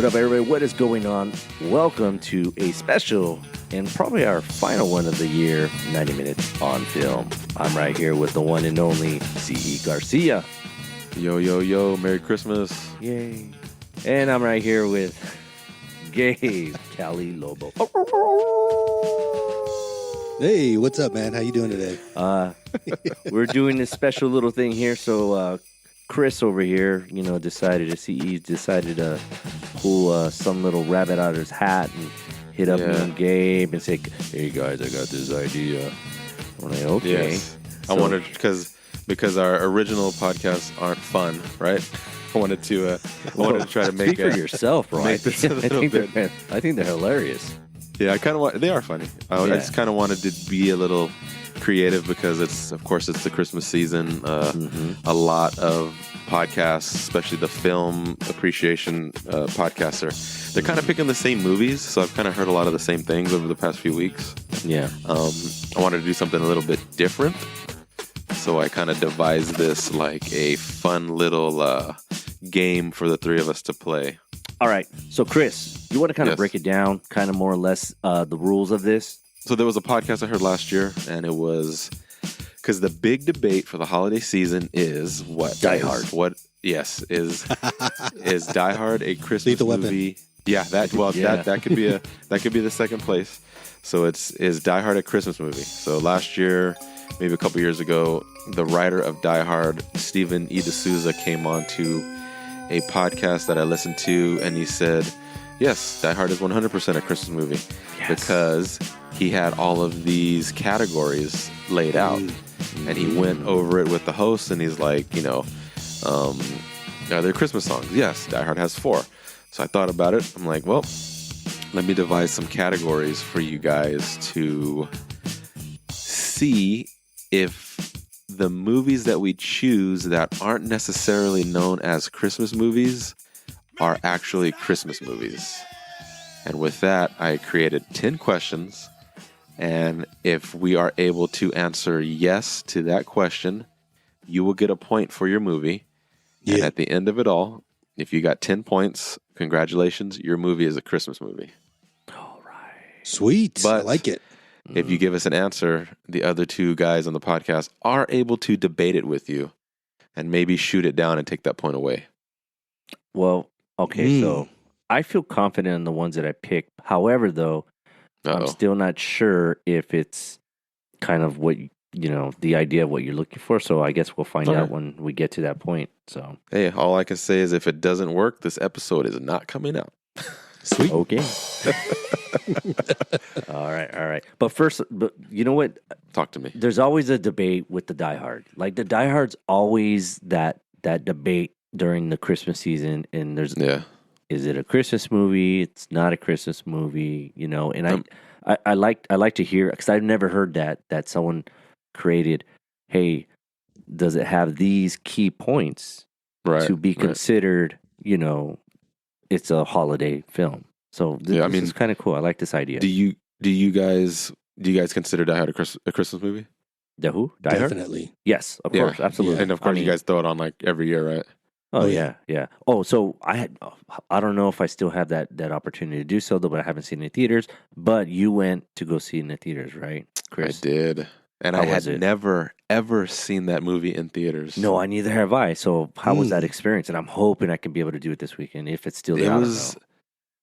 up, everybody? What is going on? Welcome to a special and probably our final one of the year, 90 Minutes on Film. I'm right here with the one and only C.E. Garcia. Yo, yo, yo, Merry Christmas. Yay. And I'm right here with Gabe Cali Lobo. Hey, what's up, man? How you doing today? We're doing this special little thing here, so Chris over here, decided to pull some little rabbit out of his hat and hit up me and Gabe and say, "Hey guys, I got this idea." I'm like, okay. Yes. I wanted because our original podcasts aren't fun, right? I wanted to try to make speak for yourself, bro. I this a little bit. I think they're hilarious. Yeah, I kind of they are funny. I just kind of wanted to be a little creative because it's the Christmas season. A lot of podcasts, especially the film appreciation podcasts, they're kind of picking the same movies. So I've kind of heard a lot of the same things over the past few weeks. Yeah. I wanted to do something a little bit different. So I kind of devised this like a fun little game for the three of us to play. All right. So Chris, you want to kind of break it down, kind of more or less the rules of this? So there was a podcast I heard last year, and it was because the big debate for the holiday season is what? Die Hard. Is Die Hard a Christmas movie? Weapon. Yeah, that could be the second place. So is Die Hard a Christmas movie? So last year, maybe a couple years ago, the writer of Die Hard, Stephen E. D'Souza, came on to a podcast that I listened to, and he said, yes, Die Hard is 100% a Christmas movie because he had all of these categories laid out, and he went over it with the host, and he's like, are there Christmas songs? Yes, Die Hard has 4. So I thought about it. I'm like, well, let me devise some categories for you guys to see if the movies that we choose that aren't necessarily known as Christmas movies are actually Christmas movies. And with that, I created 10 questions. And if we are able to answer yes to that question, you will get a point for your movie. Yeah. And at the end of it all, if you got 10 points, congratulations, your movie is a Christmas movie. All right. Sweet. But I like it. If you give us an answer, the other two guys on the podcast are able to debate it with you and maybe shoot it down and take that point away. Well, okay, so I feel confident in the ones that I picked. However, though, I'm still not sure if it's kind of what, the idea of what you're looking for. So I guess we'll find out when we get to that point. So, hey, all I can say is if it doesn't work, this episode is not coming out. Sweet. Okay. All right. But first, you know what? Talk to me. There's always a debate with the Die Hard. Like the Die Hard's always that debate during the Christmas season, and there's is it a Christmas movie? It's not a Christmas movie, And I like to hear, because I've never heard that someone created. Hey, does it have these key points to be considered? It's a holiday film. So this is kind of cool. I like this idea. Do you guys consider Die Hard a Christmas movie? The who? Die Hard? Definitely. Yes, of course, absolutely. Yeah. And of course, you guys throw it on like every year, right? Oh yeah. Oh, so I don't know if I still have that opportunity to do so, though, but I haven't seen it in theaters. But you went to go see it in the theaters, right, Chris? I did. And I had never, ever seen that movie in theaters. No, I neither have I. So how was that experience? And I'm hoping I can be able to do it this weekend if it's still there.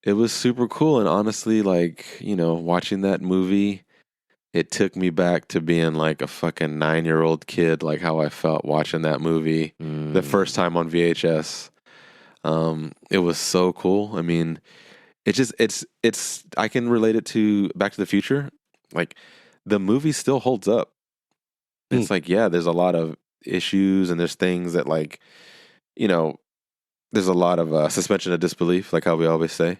It was super cool. And honestly, watching that movie, it took me back to being like a fucking 9-year-old kid, like how I felt watching that movie the first time on VHS. It was so cool. I mean, it's I can relate it to Back to the Future. Like, the movie still holds up. It's like, there's a lot of issues and there's things that there's a lot of suspension of disbelief, like how we always say.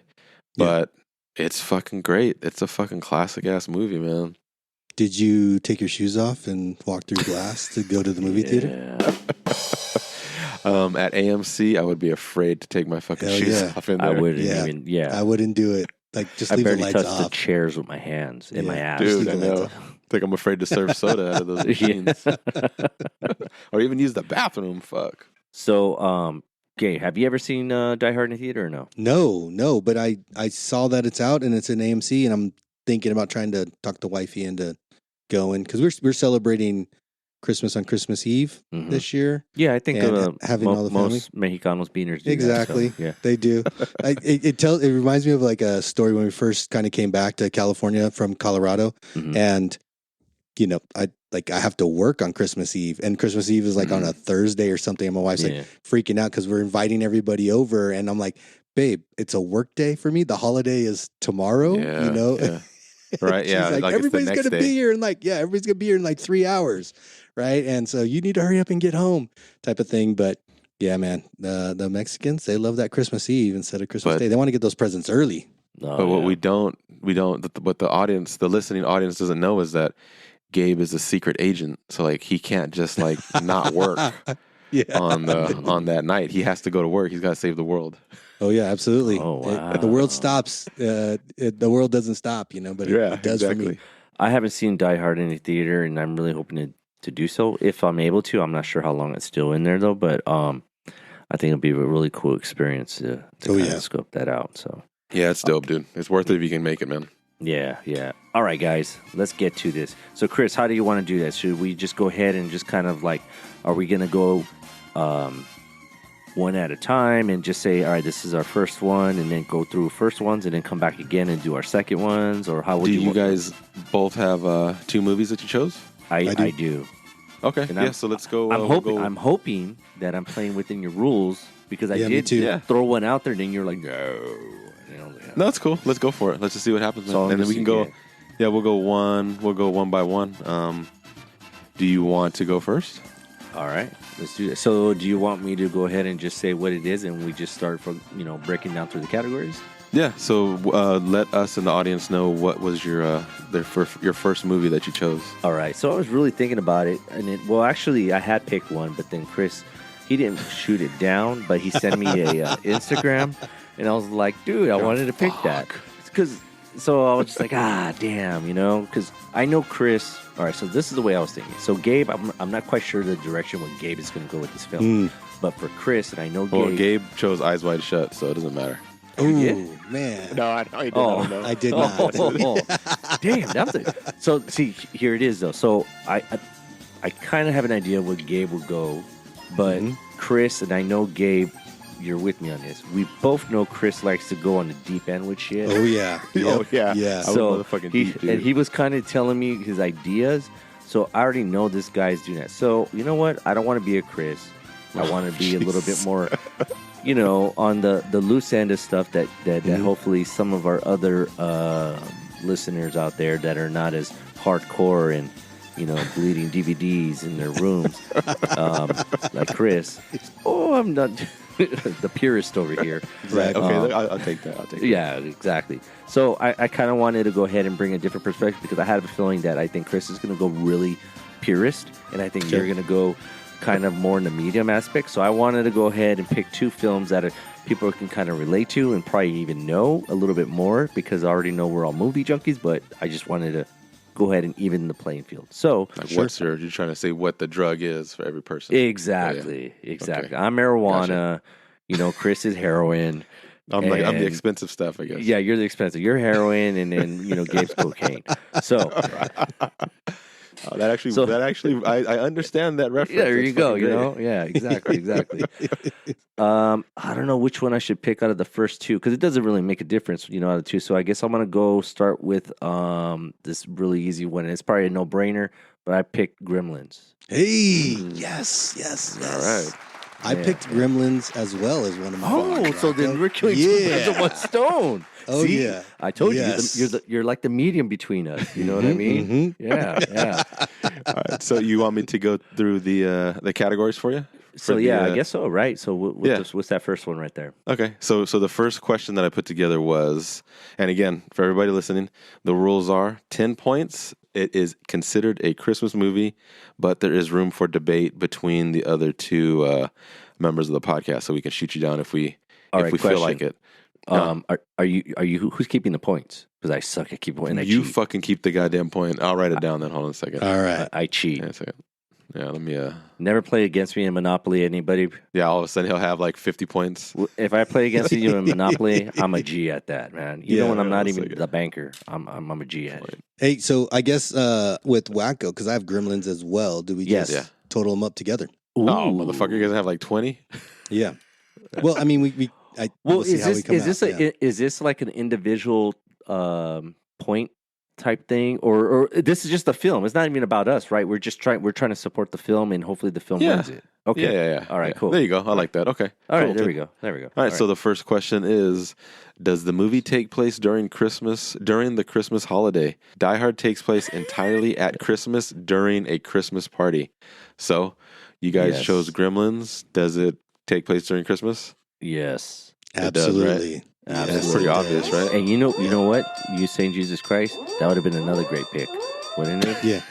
But it's fucking great. It's a fucking classic ass movie, man. Did you take your shoes off and walk through glass to go to the movie theater? At AMC, I would be afraid to take my fucking shoes off in there. I wouldn't even. I wouldn't do it. Like, just I leave the barely lights touch off. the chairs with my hands in my ass. Dude, I know. Like I'm afraid to serve soda out of those machines. Or even use the bathroom. Fuck. So, Okay, have you ever seen Die Hard in the theater or no? No, but I saw that it's out and it's in AMC, and I'm thinking about trying to talk the wifey into going because we're celebrating Christmas on Christmas Eve this year. Yeah, I think having all the family. most Mexicanos beaners do exactly. That, so, yeah, they do. It reminds me of like a story when we first kind of came back to California from Colorado, and I have to work on Christmas Eve, and Christmas Eve is like on a Thursday or something. And my wife's like freaking out because we're inviting everybody over, and I'm like, babe, it's a work day for me. The holiday is tomorrow. Yeah. Right. Yeah. Like everybody's gonna be here in everybody's gonna be here in like 3 hours, right? And so you need to hurry up and get home, type of thing. But yeah, man, the Mexicans, they love that Christmas Eve instead of Christmas Day. They want to get those presents early. But what what the listening audience doesn't know is that Gabe is a secret agent, so like he can't just like not work on that night. He has to go to work. He's got to save the world. Oh yeah, absolutely. Oh, wow. The world stops. The world doesn't stop, but it does for me. I haven't seen Die Hard in the theater, and I'm really hoping to do so if I'm able to. I'm not sure how long it's still in there though, but I think it'll be a really cool experience to scope that out. So yeah, it's dope, dude. It's worth it if you can make it, man. Yeah. All right, guys, let's get to this. So, Chris, how do you want to do that? Should we just go ahead and just kind of like, are we going to go one at a time and just say, all right, this is our first one, and then go through first ones and then come back again and do our second ones? Or how would you guys both have 2 movies that you chose? I do. Okay, so let's go. I'm hoping that I'm playing within your rules because I did throw one out there, and then you're like, no. No, it's cool. Let's go for it. Let's just see what happens, man. And then we can go. Yeah, we'll go one by one. Do you want to go first? All right, let's do that. So, do you want me to go ahead and just say what it is, and we just start from breaking down through the categories? Yeah. So let us and the audience know what was your first movie that you chose. All right. So I was really thinking about it, and actually, I had picked one, but then Chris, he didn't shoot it down, but he sent me a Instagram. And I was like, dude, I wanted to pick that. So I was just like, damn, because I know Chris. All right, so this is the way I was thinking. So Gabe, I'm not quite sure the direction what Gabe is going to go with this film. But for Chris, and I know Gabe chose Eyes Wide Shut, so it doesn't matter. Oh, man. No, I didn't. I did not. Damn, that's it. So, see, here it is, though. So I kind of have an idea where Gabe will go. But Chris, and I know Gabe, you're with me on this. We both know Chris likes to go on the deep end with shit. Oh yeah, yeah. So he was kind of telling me his ideas. So I already know this guy's doing that. So you know what? I don't want to be a Chris. I want to be a little bit more, on the loose end of stuff that hopefully some of our other listeners out there that are not as hardcore and bleeding DVDs in their rooms, like Chris. Oh, I'm not. The purist over here. Right. Okay. I'll take that. Yeah, exactly. So I kind of wanted to go ahead and bring a different perspective because I had a feeling that I think Chris is going to go really purist, and I think you're going to go kind of more in the medium aspect. So I wanted to go ahead and pick 2 films that people can kind of relate to and probably even know a little bit more because I already know we're all movie junkies, but I just wanted to go ahead and even the playing field. So, you're trying to say what the drug is for every person. Exactly. Okay. I'm marijuana. Gotcha. Chris is heroin. I'm the expensive stuff, I guess. Yeah, you're the expensive. You're heroin, and then Gabe's cocaine. So. That actually, I understand that reference. Yeah, there you go. Yeah, exactly. I don't know which one I should pick out of the first 2 because it doesn't really make a difference, out of 2. So I guess I'm gonna go start with this really easy one. And it's probably a no-brainer, but I picked Gremlins. Hey, yes. All right. I picked Gremlins as well as one of my. Oh, so then we're killing 2 birds with one stone. Oh, see? Yeah. I told you, you're like the medium between us. You know what I mean? Yeah. All right, so you want me to go through the categories for you? I guess so, right? So what's that first one right there? Okay, so the first question that I put together was, and again, for everybody listening, the rules are 10 points. It is considered a Christmas movie, but there is room for debate between the other 2 members of the podcast, so we can shoot you down if we feel like it. Are you who's keeping the points? Because I suck at keeping points. You fucking keep the goddamn point. I'll write it down then. Hold on a second. All right. I cheat. Hang on a second. Yeah, let me. Never play against me in Monopoly, anybody. Yeah, all of a sudden he'll have like 50 points. If I play against you in Monopoly, I'm a G at that, man. Even when I'm not even like the banker, I'm a G at it. Hey, so I guess with Wacko, because I have Gremlins as well. Do we just total them up together? Ooh. Oh, motherfucker, you guys have like 20? Yeah. Well, I mean, we'll see how we come out. Is this like an individual point type thing, or this is just a film? It's not even about us, right? We're trying to support the film, and hopefully the film wins it. Okay. Yeah. All right, cool. There you go. I like that. Okay. All right, cool. there we go. All right, so the first question is, does the movie take place during the Christmas holiday? Die Hard takes place entirely at Christmas during a Christmas party. So, you guys chose Gremlins. Does it take place during Christmas? Yes. Absolutely. Does, right? Absolutely. It's pretty obvious, right? And you know what? You saying Jesus Christ, that would have been another great pick, wouldn't it? Yeah.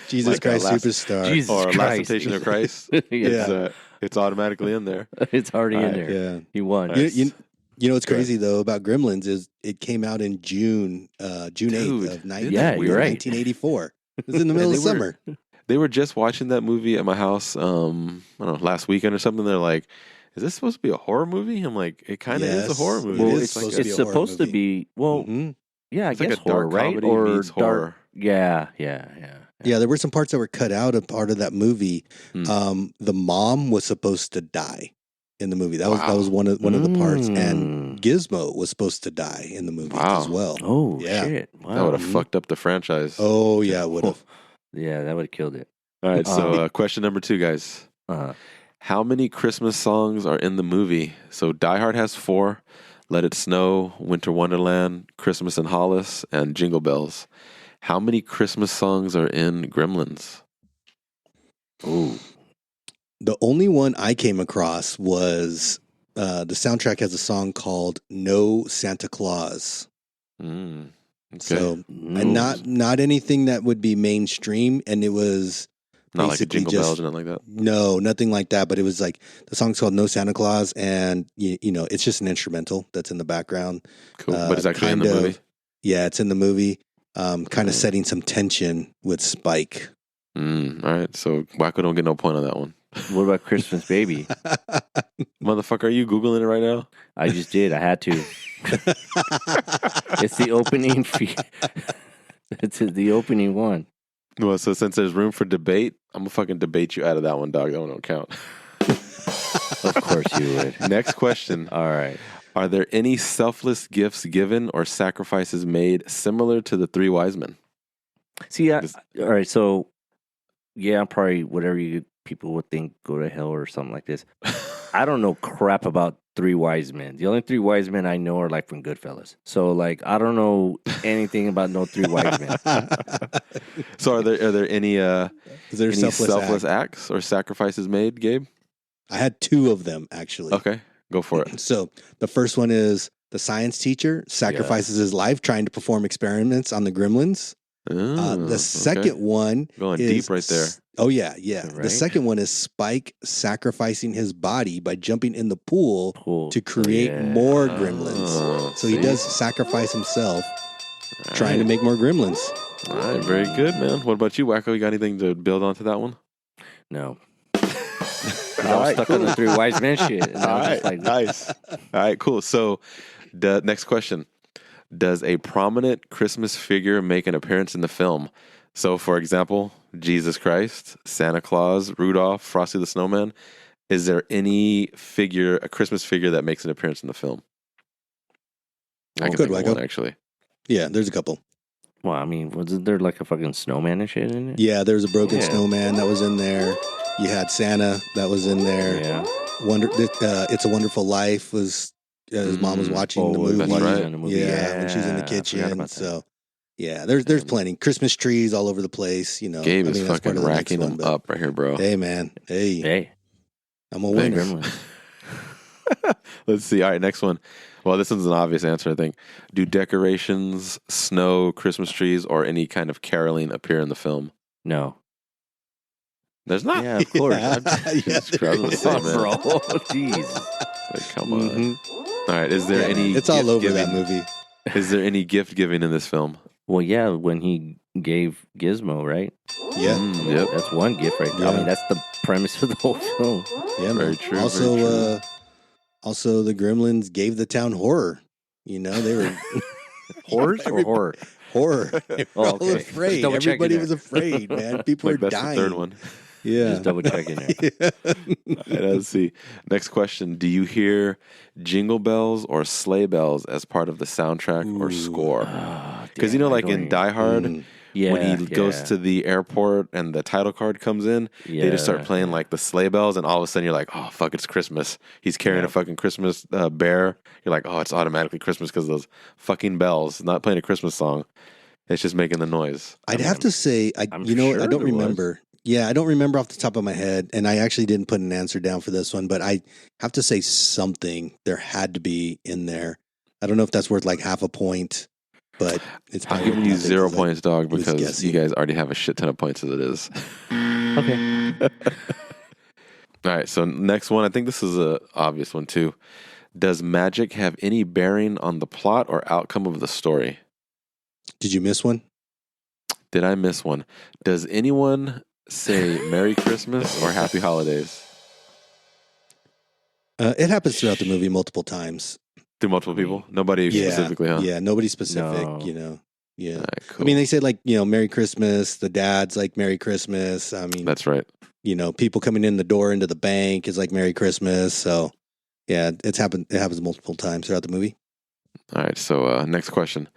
Jesus like Christ Superstar. Jesus or Christ. Last Temptation of Christ. It's automatically in there. It's already in there. Yeah. He won. You know what's crazy though about Gremlins is it came out in June 8th of 1984. It was in the middle of summer. They were just watching that movie at my house, I don't know, last weekend or something. They're like, is this supposed to be a horror movie? I'm like, it kind of is a horror movie. Well, it's supposed to be. Well, yeah, I guess like a horror, dark right? comedy Or meets horror. Yeah. Yeah, there were some parts that were cut out of part of that movie. The mom was supposed to die in the movie. That was one of the parts, and Gizmo was supposed to die in the movie as well. Oh shit! Wow. That would have fucked up the franchise. Oh yeah, it would have. Yeah, that would have killed it. All right, so question number 2, guys. How many Christmas songs are in the movie? So Die Hard has 4. Let It Snow, Winter Wonderland, Christmas in Hollis, and Jingle Bells. How many Christmas songs are in Gremlins? Ooh. The only one I came across was the soundtrack has a song called "No Santa Claus." Okay. So, and not anything that would be mainstream, and it was not like a Jingle Bells or nothing like that. No, nothing like that. But it was like the song's called "No Santa Claus," and you know, it's just an instrumental that's in the background. Cool, but it's actually in the movie. Yeah, it's in the movie. Kind of setting some tension with Spike. All right, so Wacko don't get no point on that one. What about Christmas Baby? Motherfucker, are you Googling it right now? I just did. I had to. It's the opening. It's the opening one. Well, so since there's room for debate, I'm going to fucking debate you out of that one, dog. That one don't count. Of course you would. Next question. All right. Are there any selfless gifts given or sacrifices made similar to the 3 wise men? See, all right, so, yeah, probably whatever people would think, go to hell or something like this. I don't know crap about 3 wise men. The only 3 wise men I know are like from Goodfellas. So, like, I don't know anything about no 3 wise men. So, are there any selfless acts or sacrifices made, Gabe? I had 2 of them, actually. Okay, go for it. So, the first one is the science teacher sacrifices his life trying to perform experiments on the Gremlins. The second one going deep right there. Oh yeah. Right? The second one is Spike sacrificing his body by jumping in the pool to create more Gremlins. So he does sacrifice himself trying to make more Gremlins. All right, very good, man. What about you, Wacko? You got anything to build onto that one? No. I was stuck on the 3 wise men shit. All right, nice. All right, cool. So, the next question. Does a prominent Christmas figure make an appearance in the film? So, for example, Jesus Christ, Santa Claus, Rudolph, Frosty the Snowman. Is there any figure, a Christmas figure that makes an appearance in the film? I can think of one, actually. Yeah, there's a couple. Well, I mean, wasn't there like a fucking snowman and shit in it? Yeah, there's a broken snowman that was in there. You had Santa that was in there. Yeah. It's a Wonderful Life was his mom was watching the movie. That's right. Yeah, when she's in the kitchen. So, yeah, there's plenty. Christmas trees all over the place. You know, Gabe is fucking racking them up right here, bro. Hey, man. Hey. I'm a Thanks. winner. Let's see. All right, next one. Well, this one's an obvious answer, I think. Do decorations, snow, Christmas trees, or any kind of caroling appear in the film? No. There's not. Yeah, of course. Jesus Christ, bro. Jeez. Like, come on. All right. Is there any? It's all over that movie. Is there any gift giving in this film? Well, yeah, when he gave Gizmo, right? Yeah. Yep. That's one gift right there. Yeah. I mean, that's the premise of the whole film. Yeah, Very man. true. Also, very true. Also the Gremlins gave the town horror. You know, they were Horrors or horror? horror. They were all okay. afraid. Double checking Everybody there. was afraid, man. People Like were that's dying. the third one. Yeah. Just double checking there. Yeah. All right, let's see. Next question. Do you hear jingle bells or sleigh bells as part of the soundtrack or score? Because, you know, like in Die Hard, Yeah, when he goes to the airport and the title card comes in, they just start playing like the sleigh bells, and all of a sudden you're like, oh, fuck, it's Christmas. He's carrying a fucking Christmas bear. You're like, oh, it's automatically Christmas because those fucking bells. It's not playing a Christmas song. It's just making the noise. I'd have to say, I don't remember. Yeah, I don't remember off the top of my head, and I actually didn't put an answer down for this one, but I have to say something there had to be in there. I don't know if that's worth like half a point, but it's I'm giving you 0 points, dog, because you guys already have a shit ton of points as it is. Okay. All right, so next one. I think this is a obvious one too. Does magic have any bearing on the plot or outcome of the story? Did you miss one? Did I miss one? Does anyone say Merry Christmas or Happy Holidays? It happens throughout the movie multiple times. Through multiple people? Nobody specifically, huh? Yeah, nobody specific, No. you know. Yeah. Right, cool. I mean, they said like, you know, Merry Christmas. The dad's like Merry Christmas. I mean, That's right. you know, people coming in the door into the bank is like Merry Christmas. So, yeah, it happens multiple times throughout the movie. All right, so next question.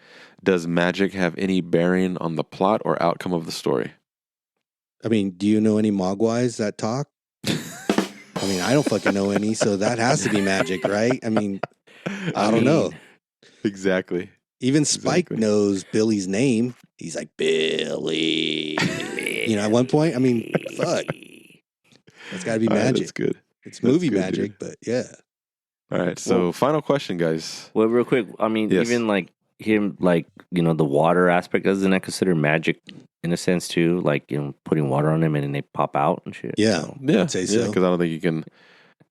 Does magic have any bearing on the plot or outcome of the story? I mean, do you know any Mogwais that talk? I mean, I don't fucking know any, so that has to be magic, right? I mean, I don't know. Exactly. Even Spike knows Billy's name. He's like, Billy. You know, at one point, I mean, fuck. That's got to be All right, magic. that's good. It's movie good, magic, but yeah. All right, so final question, guys. Well, real quick, I mean, Yes. even like him, like, you know, the water aspect, doesn't that consider magic in a sense too? Like, you know, putting water on them and then they pop out and shit. Yeah. So, Yeah, I'd say so. because I don't think you can.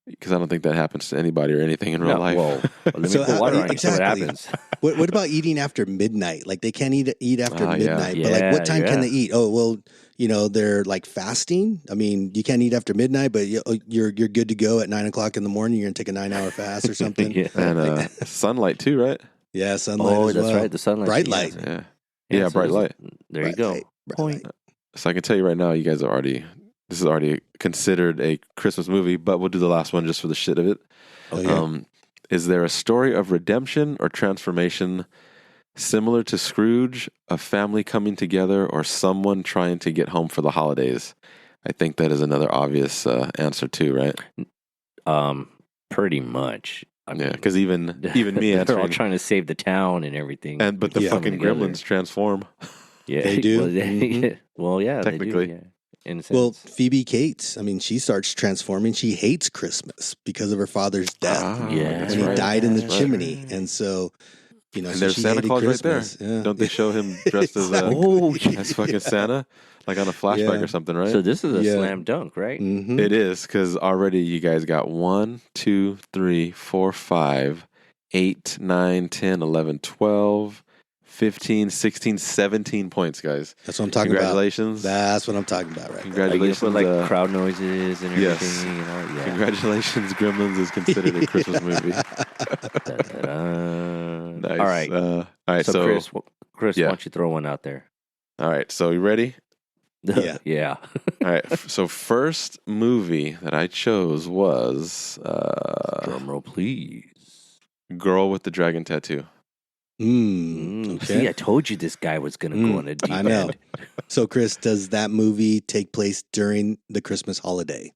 Because I don't think that happens to anybody or anything in real no, life. well, let me So, put water on it, see what exactly. happens. What about eating after midnight? Like they can't eat after yeah. midnight, but like what time can Yeah. they eat? Oh, well, you know, they're like fasting. I mean, you can't eat after midnight, but you're good to go at 9:00 in the morning. You're gonna take a 9-hour fast or something. Yeah. And sunlight too, right? Yeah, sunlight. Oh, as that's well. right. The sunlight. Bright yeah. light. Yeah, so bright light. There you Bright go. light, bright Point. light. So I can tell you right now, you guys are already. This is already considered a Christmas movie, but we'll do the last one just for the shit of it. Oh, yeah. Is there a story of redemption or transformation similar to Scrooge, a family coming together, or someone trying to get home for the holidays? I think that is another obvious answer too, right? Pretty much. I mean, Because even me they're all answering, trying to save the town and everything. but the Yeah. fucking Together. gremlins transform. Yeah, They do. Well, Mhm. well, yeah, Technically. they do, yeah. In a sense. Well, Phoebe Cates, I mean, she starts transforming. She hates Christmas because of her father's death Yeah, when he right. died in the That's right. chimney. And so, you know, And so there's she Santa hated Claus right Christmas. there. Yeah. Don't they show him dressed as as fucking Santa, like on a flashback Yeah. or something, right? So this is a Yeah. slam dunk, right? Mhm. It is, because already you guys got 1, 2, 3, 4, 5, 8, 9, 10, 11, 12, 15, 16, 17 points, guys. That's what I'm talking Congratulations. about. That's what I'm talking about right there. Like, you Congratulations. put like crowd noises and everything. yes. You know, yeah. Congratulations, Gremlins is considered a Christmas movie. Da-da-da. Nice. All right. All right. So, Chris, yeah. why don't you throw one out there? All right. So you ready? Yeah. Yeah. All right. So first movie that I chose was Drum roll, please. Girl with the Dragon Tattoo. Okay. See, I told you this guy was going to go on a deep I know. end. So, Chris, does that movie take place during the Christmas holiday?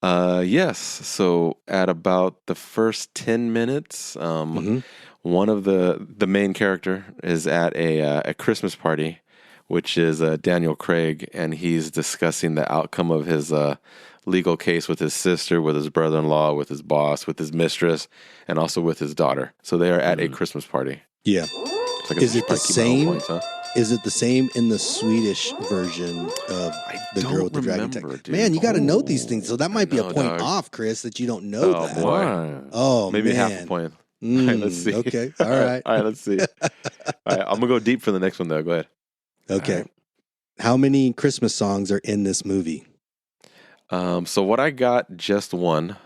Yes. So at about the first 10 minutes, one of the main character is at a Christmas party, which is Daniel Craig, and he's discussing the outcome of his legal case with his sister, with his brother-in-law, with his boss, with his mistress, and also with his daughter. So they are at a Christmas party. Yeah. It's like Is it the keep my own same? points, huh? Is it the same in the Swedish version of the don't girl with the dragon remember, tag? dude. Man, you got to know these things. So that might be a know, point dog. off, Chris, that you don't know Oh, that. boy. Wow. Oh, Maybe man. half a point. Mm, All right, let's see. Okay. All right. All right, let's see. All right, I'm going to go deep for the next one, though. Go ahead. Okay. Right. How many Christmas songs are in this movie? So what I got, just one.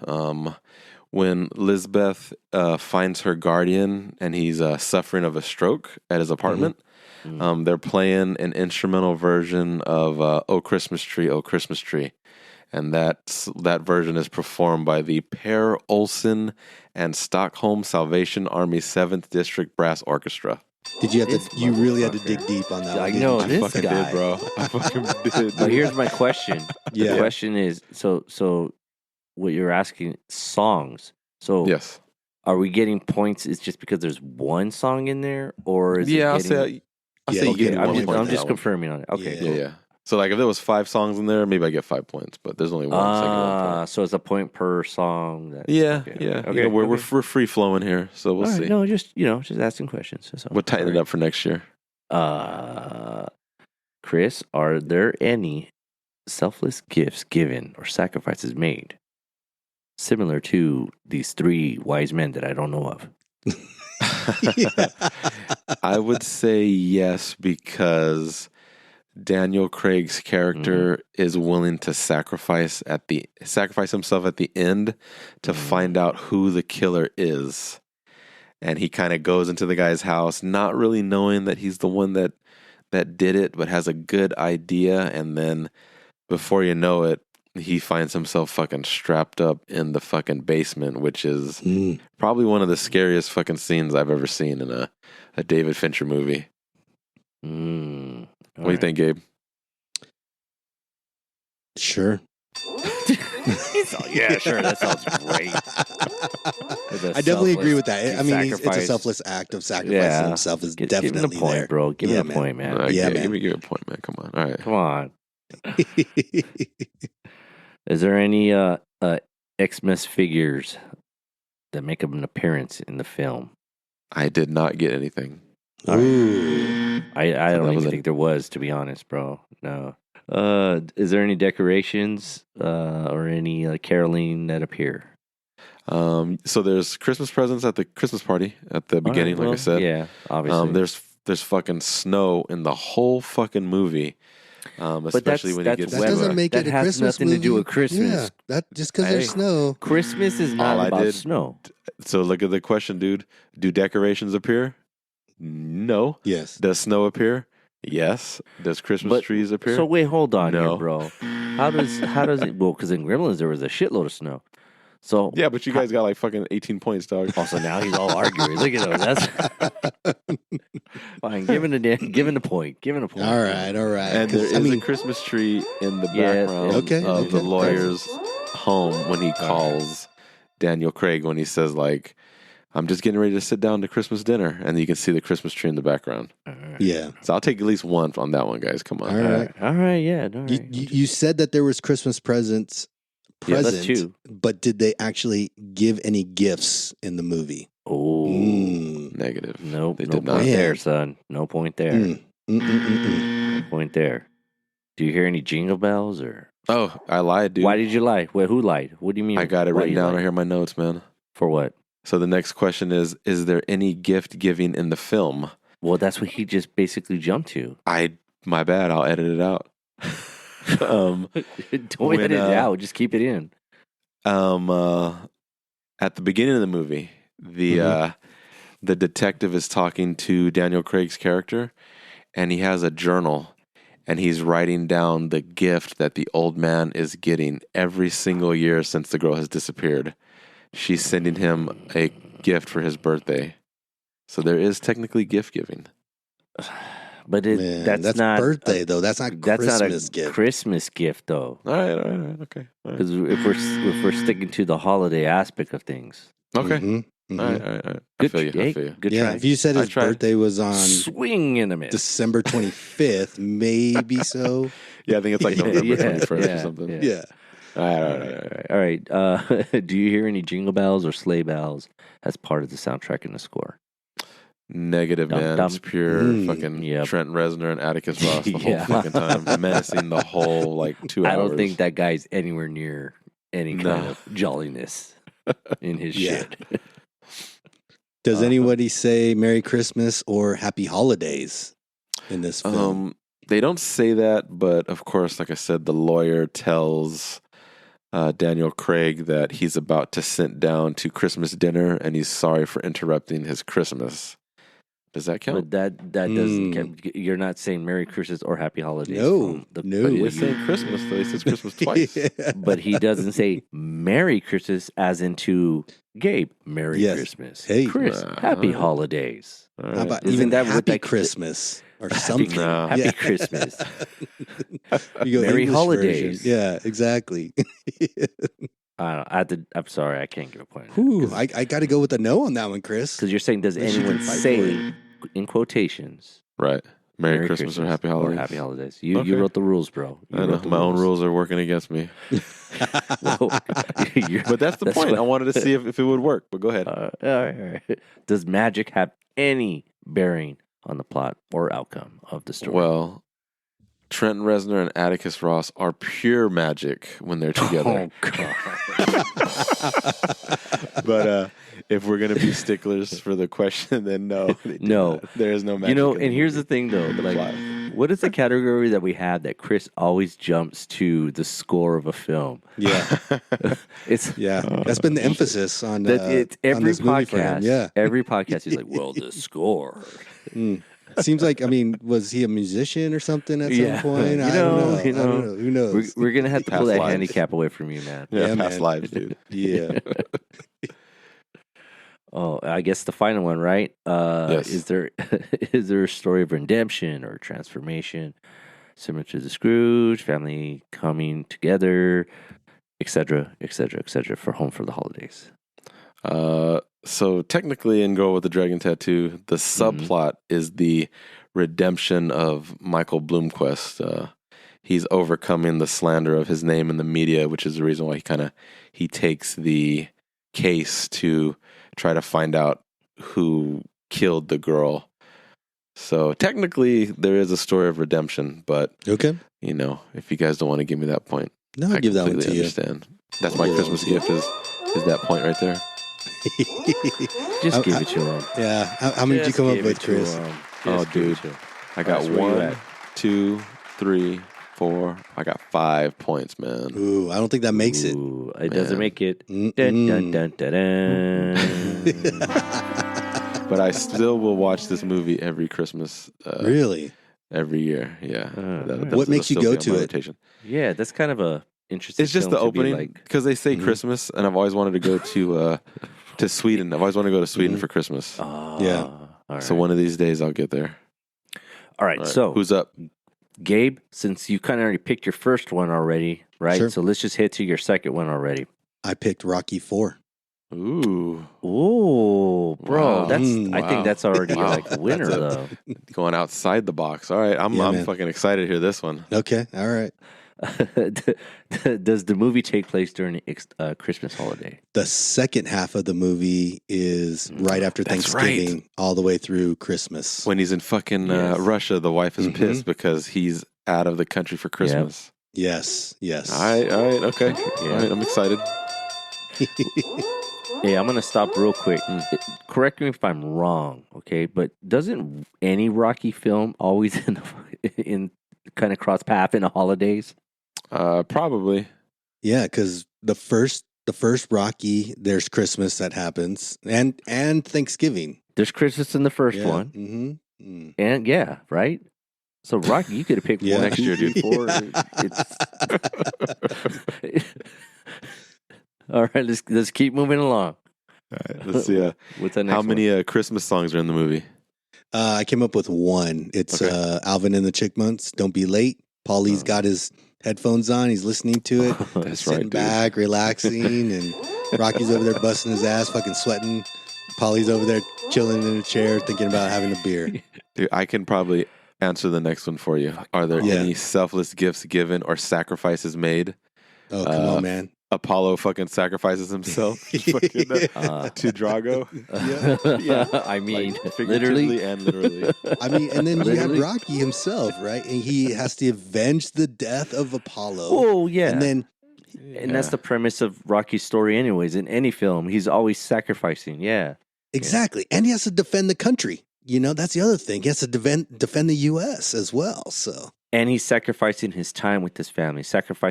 When Lisbeth finds her guardian and he's suffering of a stroke at his apartment, they're playing an instrumental version of "Oh Christmas Tree, Oh Christmas Tree," and that version is performed by the Per Olsen and Stockholm Salvation Army 7th District Brass Orchestra. Did you have to? You really had to dig deep on that. I know this fucking guy, did, bro. I fucking did. But here's my question. Yeah. The question is, so what you're asking, songs. So yes, are we getting points? It's just because there's one song in there, or is I'll it getting... say you get I'm one point. I'm just confirming on it. Okay, cool. Yeah. So like if there was 5 songs in there, maybe I get 5 points. But there's only one. So I get 1 point. So it's a point per song. Okay. You know, we're free flowing here, so we'll see. No, just asking questions. So. We'll tighten it up for next year. Chris, are there any selfless gifts given or sacrifices made similar to these 3 wise men that I don't know of? I would say yes, because Daniel Craig's character is willing to sacrifice himself at the end to find out who the killer is. And he kind of goes into the guy's house, not really knowing that he's the one that did it, but has a good idea. And then before you know it, he finds himself fucking strapped up in the fucking basement, which is probably one of the scariest fucking scenes I've ever seen in a David Fincher movie. What do you think, Gabe? Sure. Yeah, sure. That sounds great. I definitely agree with that. I mean, it's a selfless act of sacrificing himself. Is definitely give him a point, there, bro. Give him a point, man. Man. Give me a point, man. Come on. All right. Come on. Is there any Xmas figures that make an appearance in the film? I did not get anything. Ooh. I don't even think there was, to be honest, bro. No. Is there any decorations or any caroling that appear? So there's Christmas presents at the Christmas party at the beginning, like I said. Yeah, obviously. There's fucking snow in the whole fucking movie. Especially when you get that doesn't make it a Christmas has nothing movie. to do with Christmas. Yeah, that just because there's snow. Christmas is not about snow. So look at the question, dude. Do decorations appear? No. Yes. Does snow appear? Yes. Does Christmas trees appear? So wait, hold on here, bro. How does it? Well, because in Gremlins there was a shitload of snow. So yeah, but you guys got like fucking 18 points, dog. Also, now he's all arguing. Look at him. That's fine. Give him the point. All right. And there is a Christmas tree in the background of the lawyer's home when he calls Daniel Craig, when he says like, "I'm just getting ready to sit down to Christmas dinner," and you can see the Christmas tree in the background. Yeah. So I'll take at least one on that one, guys. Come on. All right. Yeah. All right. You said that there was Christmas present, but did they actually give any gifts in the movie? Oh, negative. Nope. They no did not. Point there, son. No point there. No point there. Do you hear any jingle bells or? Oh, I lied, dude. Why did you lie? Wait, who lied? What do you mean? I got it written down right here in my notes, man. For what? So the next question is there any gift giving in the film? Well, that's what he just basically jumped to. My bad. I'll edit it out. Don't edit it out. Just keep it in. At the beginning of the movie, the detective is talking to Daniel Craig's character, and he has a journal, and he's writing down the gift that the old man is getting every single year since the girl has disappeared. She's sending him a gift for his birthday. So there is technically gift giving. But that's not birthday though. That's not Christmas gift. Christmas gift though. All right, okay. Because if we're sticking to the holiday aspect of things. Okay. Mm-hmm. All right. I feel you. Good try. If you said his birthday was on swing and a miss. December 25th, maybe so. Yeah, I think it's like November 21st or something. Yeah. All right. Do you hear any jingle bells or sleigh bells as part of the soundtrack in the score? Negative, man. It's pure fucking Trent Reznor and Atticus Ross the whole fucking time, menacing the whole 2 hours. I don't think that guy's anywhere near any kind of jolliness in his shit. Does anybody say Merry Christmas or Happy Holidays in this film? They don't say that, but of course, like I said, the lawyer tells Daniel Craig that he's about to sit down to Christmas dinner and he's sorry for interrupting his Christmas. Does that count? But that doesn't count. You're not saying Merry Christmas or Happy Holidays. No. But he is saying Christmas, though. He says Christmas twice. But he doesn't say Merry Christmas as into Gabe. Merry Christmas. Hey. Chris, Happy Holidays. How about Isn't even that what Happy that- Christmas or something? Happy Christmas. You go Merry English Holidays. version. Yeah, exactly. I'm sorry, I can't give a point. Ooh, I got to go with a no on that one, Chris. Because you're saying, does Unless you anyone can fight say, in quotations, Right. Merry Christmas or Happy Holidays. Or Happy Holidays. You wrote the rules, bro. I know. My own rules are working against me. But that's the point. I wanted to see if it would work, but go ahead. All right. Does magic have any bearing on the plot or outcome of the story? Well, Trent Reznor and Atticus Ross are pure magic when they're together. Oh, God. But if we're going to be sticklers for the question, then no. No. There is no magic. You know, and here's the thing, though. Like, what is the category that we have that Chris always jumps to the score of a film? Yeah. That's been the emphasis on It's every on this movie for him. podcast. Yeah. Every podcast, he's like, well, the score. Seems like, was he a musician or something at some point? I don't know. Who knows? We're going to have to pull Past that lives. handicap away from you, man. Yeah, Yeah, past man. lives, dude. Yeah. Oh, I guess the final one, right? Yes. Is there a story of redemption or transformation similar to the Scrooge family coming together, etc., for Home for the Holidays? So technically in Girl with the Dragon Tattoo, the subplot is the redemption of Michael Bloomquist. He's overcoming the slander of his name in the media, which is the reason why he takes the case to try to find out who killed the girl. So technically there is a story of redemption, but Okay. if you guys don't want to give me that point, No, I'll give that one to you. understand. That's my Christmas gift is that point right there. Just give it to him. Yeah. How many did you come up with, Chris? Oh, dude. I got That's where you 1, at. 2, 3, 4. I got 5 points, man. Ooh, I don't think that makes it. Ooh, it doesn't make it. Mm-mm. Dun, dun, dun, dun, dun. But I still will watch this movie every Christmas. Really? Every year, yeah. What makes you still go be on to my it? rotation. Yeah, that's kind of a interesting. It's just the film to be opening like, because they say Christmas, and I've always wanted to go to Sweden. I've always wanted to go to Sweden for Christmas. Yeah. All right. So one of these days I'll get there. All right. All right, So who's up? Gabe, since you kind of already picked your first one already, right? Sure. So let's just hit to your second one already. I picked Rocky 4. Ooh, Ooh, bro, Wow. I Wow. think that's already like a winner That's though. going outside the box. All right, I'm man. fucking excited to hear this one. Okay. All right. Does the movie take place during a Christmas holiday? The second half of the movie is right after That's Thanksgiving all the way through Christmas. When he's in fucking Yes. Russia, the wife is Mhm. pissed because he's out of the country for Christmas. Yes. All right, okay. Yeah. All right, I'm excited. Hey, I'm gonna stop real quick. Correct me if I'm wrong, okay? But doesn't any Rocky film always in kind of cross path in the holidays? Probably. Yeah, because the first Rocky, there's Christmas that happens, and Thanksgiving. There's Christmas in the first Yeah. one, Mm-hmm. and yeah, right. So Rocky, you could have picked Yeah. one next year, dude. All right, let's keep moving along. All right, let's see. What's that next How one? many Christmas songs are in the movie? I came up with one. It's Okay. Alvin and the Chipmunks. Don't be late. Paulie's got his headphones on. He's listening to it. That's sitting right, dude. back, relaxing, and Rocky's over there busting his ass, fucking sweating. Paulie's over there chilling in a chair, thinking about having a beer. Dude, I can probably answer the next one for you. Are there Yeah. any selfless gifts given or sacrifices made? Oh, come on, man. Apollo fucking sacrifices himself fucking, to Drago. Yeah. I mean, Like, figuratively literally. and literally. I mean, and then you have Literally. Rocky himself, right? And he has to avenge the death of Apollo. Oh yeah, And then, and that's the premise of Rocky's story, anyways. In any film, he's always sacrificing. Yeah, exactly. And he has to defend the country. That's the other thing. He has to defend the U.S. as well. So, And he's sacrificing his time with his family.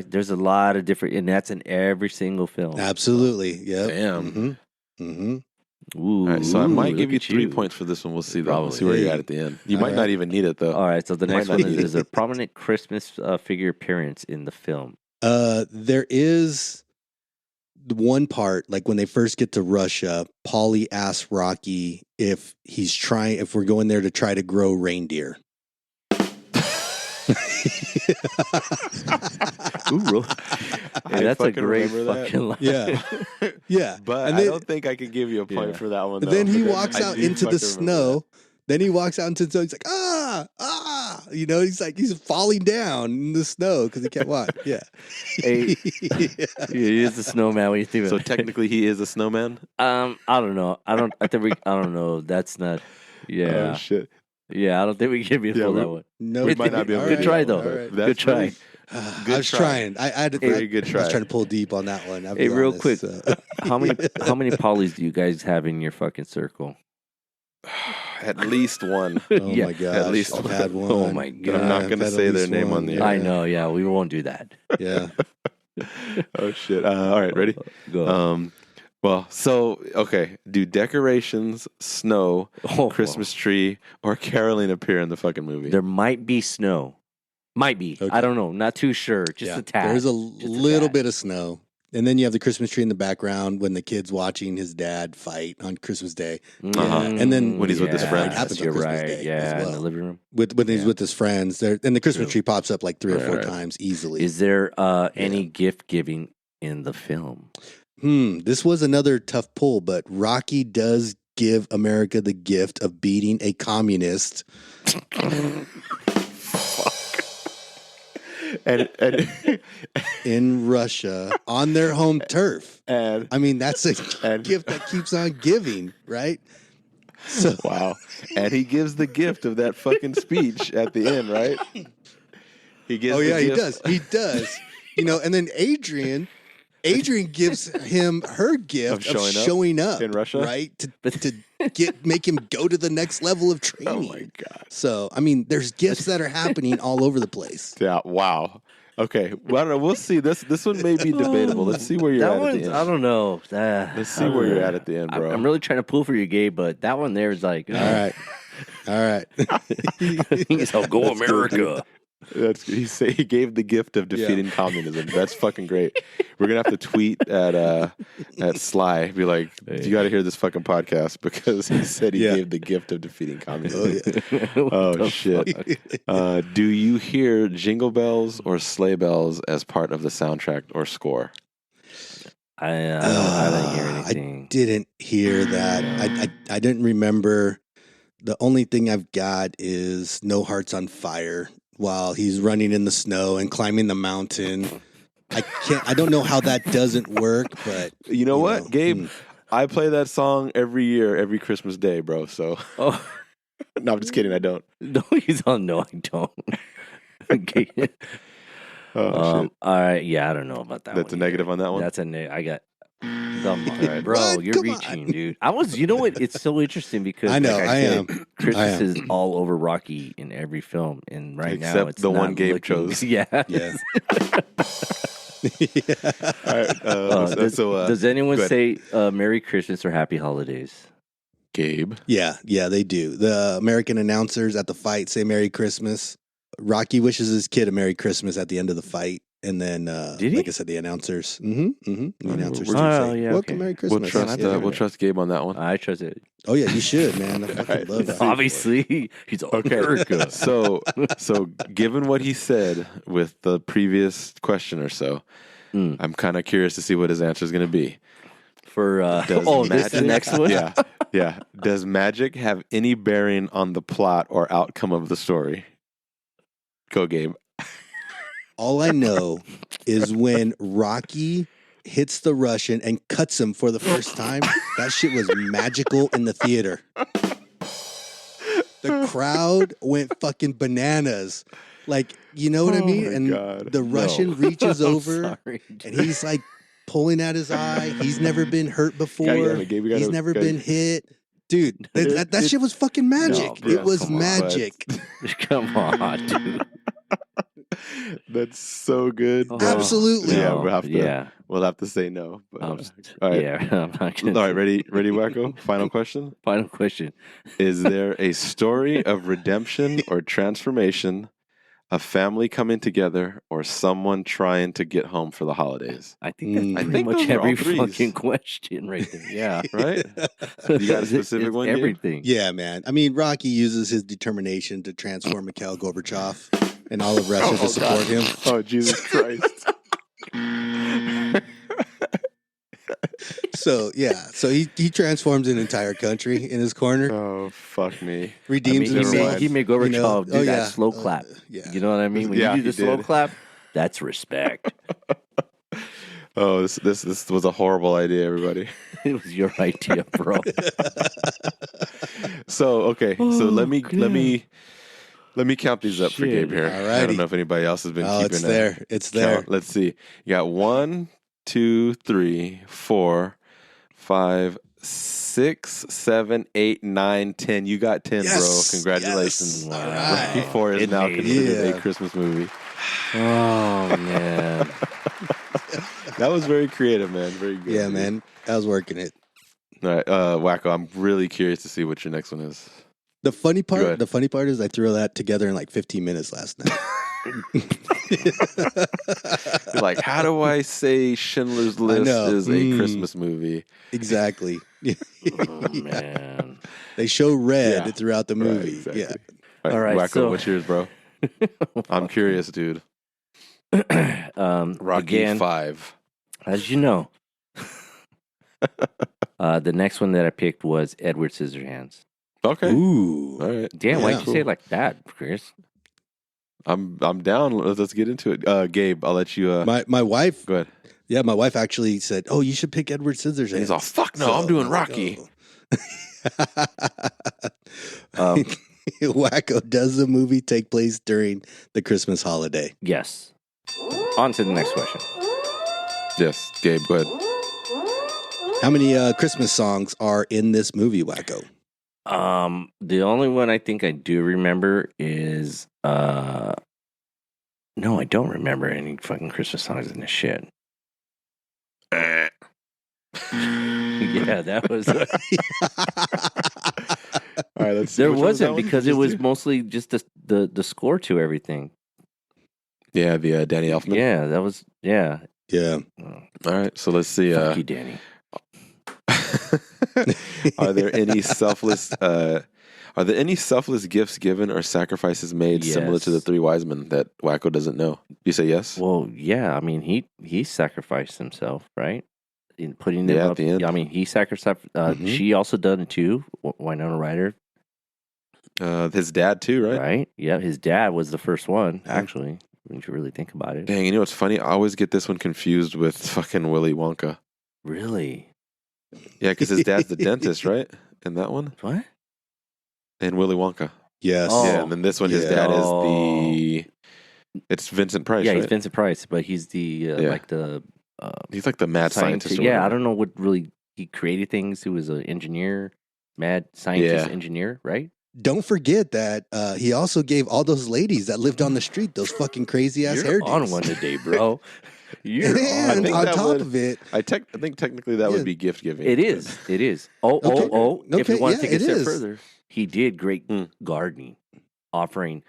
There's a lot of different, and that's in every single film. Absolutely. Yeah. Damn. Mm-hmm. All right, so I might give you 3 points for this one. We'll see, though. We'll see where you're at the end. You might not even need it, though. All right, so the next one is a prominent Christmas figure appearance in the film. There is one part, like when they first get to Russia, Paulie asks Rocky if we're going there to try to grow reindeer. Ooh, hey, that's a great fucking line. Yeah, yeah. But I don't think I can give you a point for that one. Though. Then he walks out into the snow. Then he walks out into the snow. He's like, you know, he's falling down in the snow because he can't walk. Yeah. Hey, he is the snowman. What do you think? So technically, he is a snowman. I don't know. I don't know. That's not. Yeah. Oh shit. Yeah, I don't think we can be full that one. No, we might not be able to. Good try, though. Right. Good try. I was trying. I had to. Very good try. I was trying to pull deep on that one. Hey, real quick, how many Paulies do you guys have in your fucking circle? At least one. Oh my god! At least I've had one. Oh my god! I'm not going to say their name on the air. I know. Yeah, we won't do that. Yeah. Oh shit! All right, ready? Go. Well, so okay. Do decorations, snow, Christmas tree, or caroling appear in the fucking movie? There might be snow. Might be. Okay. I don't know. Not too sure. Just a tad. There's a little bit of snow. And then you have the Christmas tree in the background when the kid's watching his dad fight on Christmas Day. And then when he's with his friends. Happens on Christmas Day as well. In the living room. When he's with his friends. And the Christmas tree pops up like 3 or 4 times easily. Is there any gift giving in the film? This was another tough pull, but Rocky does give America the gift of beating a communist. And in Russia on their home turf. And I mean, that's a gift that keeps on giving, right? So wow. And he gives the gift of that fucking speech at the end, right? He gives he does. He does. You know, and then Adrian gives him her gift of showing up in Russia, right? To make him go to the next level of training. Oh my god! So I mean, there's gifts that are happening all over the place. Yeah. Wow. Okay. Well, I don't know. We'll see. This one may be debatable. Let's see where you're at the end. I don't know. Let's see where you're at the end, bro. I'm really trying to pull for you, Gabe, but that one there is like, all right. He's how go America. He gave the gift of defeating communism. That's fucking great. We're gonna have to tweet at Sly, be like, you got to hear this fucking podcast because he said he gave the gift of defeating communism. Oh shit! Do you hear jingle bells or sleigh bells as part of the soundtrack or score? I didn't hear anything. I didn't hear that. I didn't remember. The only thing I've got is No Hearts on Fire. While he's running in the snow and climbing the mountain. I don't know how that doesn't work, but you know what, Gabe? I play that song every year, every Christmas Day, bro. So no, I'm just kidding, I don't. No, I don't. Okay. All right, yeah, I don't know about that. That's a negative on that one. That's a negative. I got right, bro, you're reaching, dude. You know what? It's so interesting because I know I am. Christmas is all over Rocky in every film, and right now it's the not one Gabe chose. Yeah. Yes. All right. Does anyone say Merry Christmas or Happy Holidays? Gabe. Yeah, they do. The American announcers at the fight say Merry Christmas. Rocky wishes his kid a Merry Christmas at the end of the fight. And then, like I said, the announcers. The announcers. Welcome, Merry Christmas. We'll trust Gabe on that one. I trust it. Oh yeah, you should, man. I fucking love that. Obviously, he's America. So given what he said with the previous question or so, I'm kind of curious to see what his answer is going to be. For this is the next one. Yeah. Does magic have any bearing on the plot or outcome of the story? Go, Gabe. All I know is when Rocky hits the Russian and cuts him for the first time, that shit was magical in the theater. The crowd went fucking bananas. Like, you know what I mean? And the Russian reaches over and he's like pulling at his eye. He's never been hurt before. He's never been hit. Dude, that shit was fucking magic. No, bro, it was magic. Come on, dude. That's so good. Absolutely. Yeah, No, we'll have to say no. But, all right. Yeah, I'm not gonna. All right, ready, Wacko? Final question. Final question. Is there a story of redemption or transformation, a family coming together, or someone trying to get home for the holidays? I think that's pretty think much those are all every threes. fucking question right there. Yeah. Right? You got a specific It's one, Gabe? everything. Yeah, man. I mean, Rocky uses his determination to transform Mikhail Gorbachev and all of Russia to support him. Oh, Jesus Christ. So he transforms an entire country in his corner, Oh, fuck me. redeems himself. He made Gorbachev do that slow Oh, clap. yeah. You know what I mean? When Yeah, you do the he slow did. clap, that's respect. Oh, this was a horrible idea, everybody. It was your idea, bro. So, okay. So let me count these up for Shit. Gabe here. Alrighty. I don't know if anybody else has been keeping It's there. It's there. count. Let's see. You got 1, 2, 3, 4, 5, 6, 7, 8, 9, 10. You got 10, Yes, bro. Congratulations. yes. All Rocky right. 4 is It now made it. considered Yeah. a Christmas movie. Oh, man. That was very creative, man. Very good. Yeah, dude. man. I was working it. All right, Wacko, I'm really curious to see what your next one is. The funny Go ahead. part is I threw that together in like 15 minutes last night. You're like, how do I say Schindler's List know. is a Christmas movie? Exactly. Oh, man. They show red Yeah. throughout the Right, movie. exactly. Yeah. All right, Wacko, so- what's yours, bro? I'm curious, dude. Rocky Again, 5. as you know, the next one that I picked was Edward Scissorhands. Okay. Ooh. All right. Damn, why'd Yeah. you say it like that, Chris? I'm down. Let's get into it. Gabe, I'll let you My wife, go ahead. yeah, my wife actually said, "Oh, you should pick Edward Scissorhands." And he's all, fuck no, I'm doing Rocky. Wacko, does the movie take place during the Christmas holiday? Yes. On to the next question. Yes, Gabe, go ahead. How many Christmas songs are in this movie, Wacko? The only one I think I do remember is no, I don't remember any fucking Christmas songs in this shit. Yeah, that was. All right, let's see. There Which one was that wasn't one? because it Just was you? mostly just the score to everything. Yeah, the Danny Elfman. Yeah, that was Yeah. Oh, All right, so let's see. fuck you, Danny. Are there any selfless gifts given or sacrifices made similar to the Yes. 3 wise men that Wacko doesn't know? You say yes? Well, yeah, I mean he sacrificed himself, right? In putting them Yeah, at up. the end. I mean he sacrificed. Mhm. She also done it too. Winona Ryder, His dad too, right? right? Yeah, his dad was the first one actually. When you really think about it, Dang, you know what's funny? I always get this one confused with fucking Willy Wonka. really? Yeah, because his dad's the dentist, right? In that one? What? In Willy Wonka. Yes. Oh. Yeah, and then this one, his Yeah. dad is it's Vincent Price, Yeah, right? he's Vincent Price, but he's the like the He's like the mad scientist. or Yeah, I whatever. don't know what really he created things. He was an engineer, mad scientist, Yeah. engineer, right? Don't forget that he also gave all those ladies that lived on the street those fucking crazy ass You're hairdos. on one today, bro. You're And on think on that top would- of it, I think technically that Yeah. would be gift giving. It is. It is. Oh, Okay. If you Okay, want yeah, to take it a it step is. further, he did great Hmm. gardening, offering.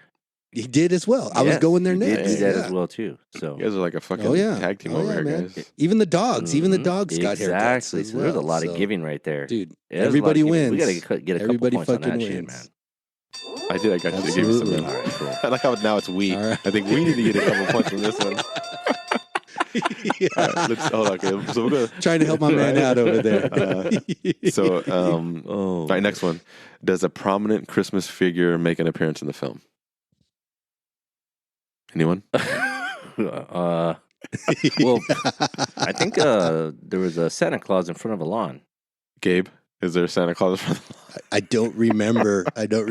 he did as well. I was Yes, going there he next. did do that Yeah. as well too. So You guys are like a fucking Oh, yeah. tag team Oh, over yeah, here, man. guys. Even the dogs, Mhm. got haircuts. Exactly. as So there's a well, lot of so- giving right there. Dude, There's a lot of everybody giving. wins. We gotta get a couple Everybody points on that fucking shit, wins. man. I did. I got you to give you some. Absolutely. All right, cool. I like how now it's we. All right. I think we need to get a couple points from this one. All right, let's hold on. Okay, so we're gonna. Trying to help my man out over there. So, Oh, all right, next one. Does a prominent Christmas figure make an appearance in the film? Anyone? well, I think there was a Santa Claus in front of a lawn. Gabe, is there a Santa Claus? I don't remember. We We need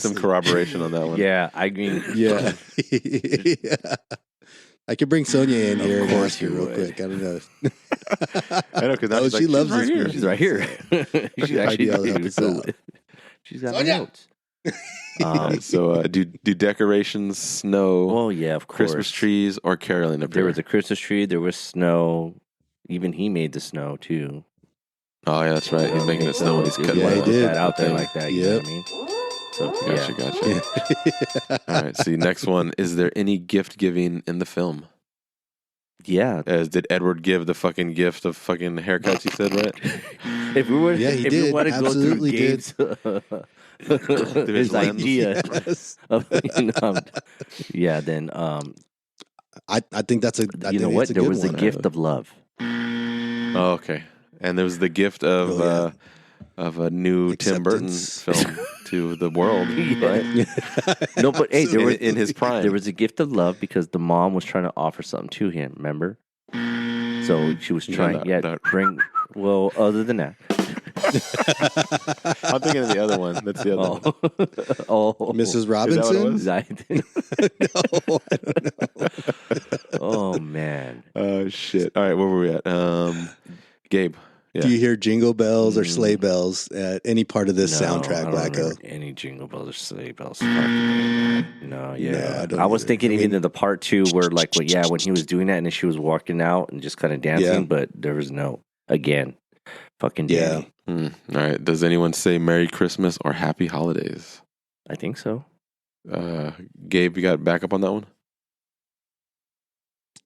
some honestly. corroboration on that one. Yeah, I mean, Yeah. I could bring Sonia in here and course ask her you real would. quick. I don't know. I know because Oh, she loves this movie. she's right here. She actually I'd yell did. this So, out. she's got Sonia! my notes. So do decorations, snow? Oh yeah, of course. Christmas trees or caroling appear? There was a Christmas tree. There was snow. Even he made the snow too. Oh yeah, that's right. He's making it snow when he's cutting. Yeah, he did. That out there like that. You know what I mean? So Gotcha. All right. See, next one. Is there any gift giving in the film? Yeah. Did Edward give the fucking gift of fucking haircuts? You said, right? If we were, Yeah, he if did. we want to go through Absolutely Gabe's, his lens. idea of, then I think that's a. you know what? There was a gift of love. Oh, okay. And there was the gift of a new Tim Burton film to the world, right? No, but hey, there was in his prime. There was a gift of love because the mom was trying to offer something to him. Remember? So she was trying. Bring. Well, other than that, I'm thinking of the other one. That's the other one. Mrs. Robinson. No, I don't know. Oh man. Oh shit! All right, where were we at? Gabe. Yeah. Do you hear jingle bells or sleigh bells at any part of this soundtrack, I don't Wacko? remember any jingle bells or sleigh bells. No, yeah. No, I was thinking even in the part 2 where when he was doing that and then she was walking out and just kind of dancing, but there was no, again, fucking Danny. All right. Does anyone say Merry Christmas or Happy Holidays? I think so. Gabe, you got backup on that one?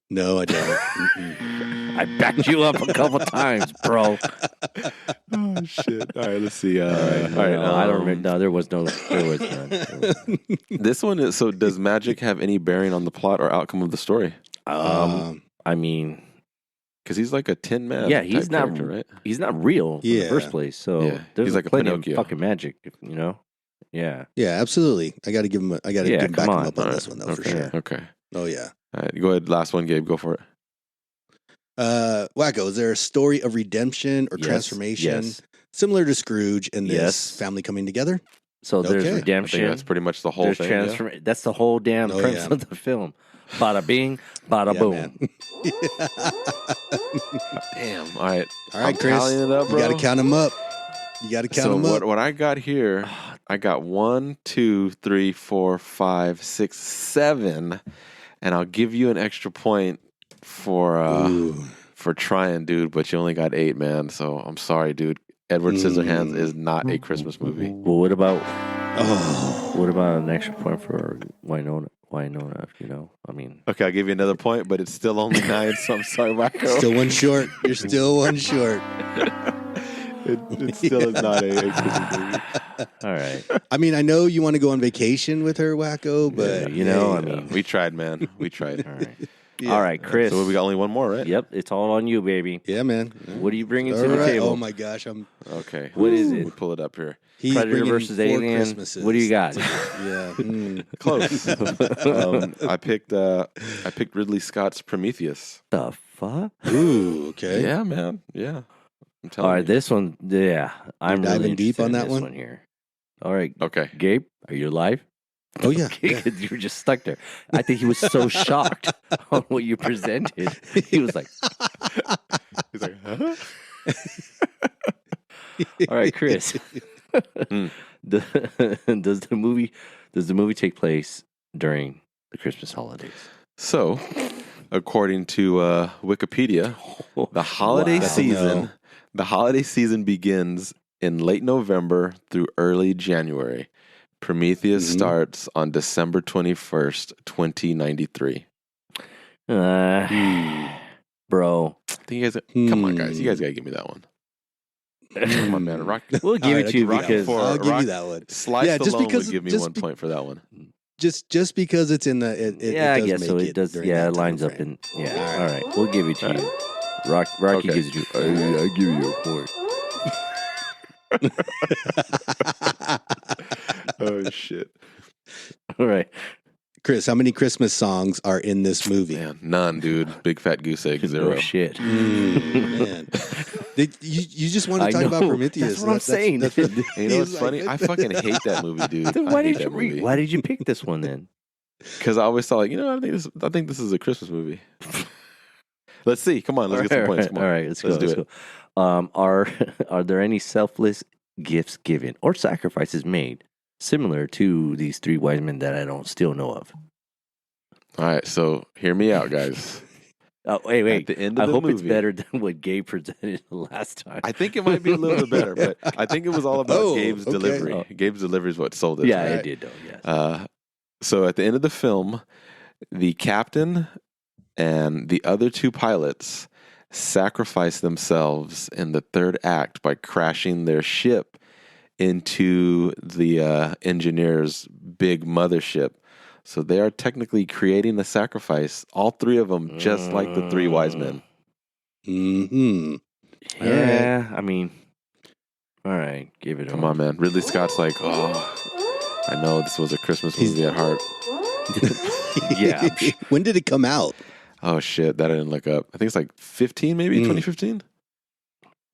No, I don't. I backed you up a couple times, bro. Oh shit! All right, let's see. All right. I don't remember. No, there was none. This one is. So, does magic have any bearing on the plot or outcome of the story? I mean, because he's like a Tin Man. Yeah, he's not right. He's not real in the first place. So he's like a Pinocchio. Fucking magic, you know. Yeah. Yeah, absolutely. I got to give him. I got to back him up on right. this one though for sure. Okay. Oh yeah. All right, go ahead. Last one, Gabe. Go for it. Wacko, is there a story of redemption or transformation similar to Scrooge in this family coming together? So there's redemption. That's pretty much the whole thing. That's the whole damn premise of the film. Bada bing, bada boom. Damn. All right, Chris. It up, bro. You got to count them up. You got to count them up. What I got here, I got 1, 2, 3, 4, 5, 6, 7, and I'll give you an extra point for trying, dude. But you only got 8, man. So I'm sorry, dude. Edward Scissorhands is not a Christmas movie. Well, what about an extra point for Winona? You know, I mean, okay, I'll give you another point, but it's still only 9. So I'm sorry, Wacko. Still one short. You're still one short. It still is not a Christmas movie. All right. I mean, I know you want to go on vacation with her, Wacko, but I mean, we tried, man. We tried. All right. Yeah. All right, Chris. So we got only one more, right? Yep, it's all on you, baby. Yeah, man. What are you bringing to the table? Oh my gosh, okay. What is it? We pull it up here. He's Predator versus Alien. Christmases. What do you got? Yeah, close. I picked Ridley Scott's Prometheus. The fuck? Ooh, okay. Yeah, man. Yeah. I'm telling all right, you. this one. Yeah, I'm diving really deep on that this one here. All right. Okay. Gabe, are you alive? Oh yeah. You were just stuck there. I think he was so shocked on what you presented. He was like, he's like, huh? All right, Chris. Does the movie take place during the Christmas holidays? So, according to Wikipedia, the holiday season begins in late November through early January. Prometheus starts on December 21st, 2093. Bro. Come on, guys. You guys got to give me that one. Come on, man. We'll give it to you because I'll give you that one. Slice alone would give me 1 point for that one. Just because it's in the I guess so. It does. Yeah, it lines up in. Yeah. All right. We'll give it to you. Rocky gives it to you. I give you a point. Oh shit! All right, Chris, how many Christmas songs are in this movie? Man, none, dude. Big fat goose egg, 0. Oh, shit. Man, you just want to talk about Prometheus? That's what I'm saying. You know what's funny? I fucking hate that movie, dude. Why did you pick this one then? Because I always thought, I think this is a Christmas movie. Let's see. Come on, let's get some points. Come on. All right, let's go. Are there any selfless gifts given or sacrifices made similar to these three wise men that I don't still know of. All right, so hear me out, guys. Oh, wait. At the end of I the hope movie, it's better than what Gabe presented the last time. I think it might be a little bit better, but I think it was all about Gabe's delivery. Oh. Gabe's delivery is what sold it. Yeah, right? it did, though, yes. So at the end of the film, the captain and the other two pilots sacrifice themselves in the third act by crashing their ship into the engineer's big mothership. So they are technically creating the sacrifice, all three of them, just like the three wise men. Mm-hmm. Yeah, right. I mean, all right, give it Come on, man. Ridley Scott's like, oh, I know this was a Christmas movie at heart. Yeah. When did it come out? Oh, shit. That I didn't look up. I think it's like 15, maybe 2015.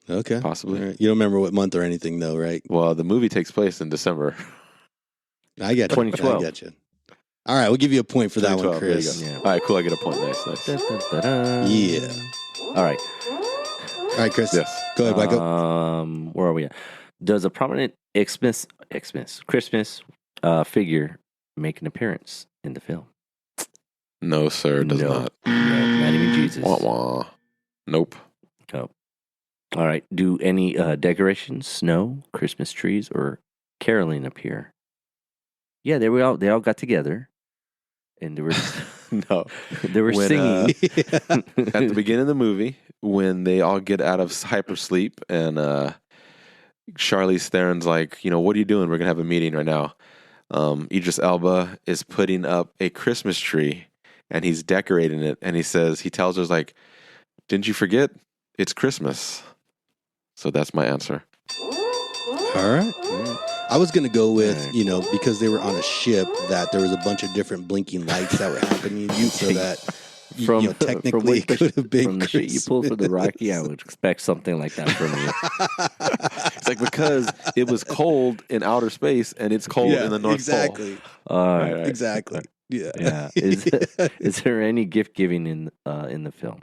Okay. Possibly. Right. You don't remember what month or anything, though, right? Well, the movie takes place in December. I got you. 2012. I got you. All right, we'll give you a point for that one, Chris. Yeah. All right, cool. I get a point. Nice. Yeah. All right. All right, Chris. Yes. Go ahead, Michael. Where are we at? Does a prominent Christmas figure make an appearance in the film? No, sir, it does not. No, not even Jesus. Wah, wah. Nope. Oh. All right. Do any decorations, snow, Christmas trees, or caroling appear? Yeah, they all got together, and they were singing at the beginning of the movie when they all get out of hypersleep, and Charlize Theron's like, what are you doing? We're gonna have a meeting right now. Idris Elba is putting up a Christmas tree, and he's decorating it, and he tells her like, "Didn't you forget? It's Christmas." So that's my answer. All right. I was going to go with, because they were on a ship, that there was a bunch of different blinking lights that were happening, so that technically it could have been from the shit you pulled for the Rocky. I would expect something like that from you. It's like, because it was cold in outer space and it's cold in the North Pole. Right. Exactly. Yeah. Is there any gift giving in the film?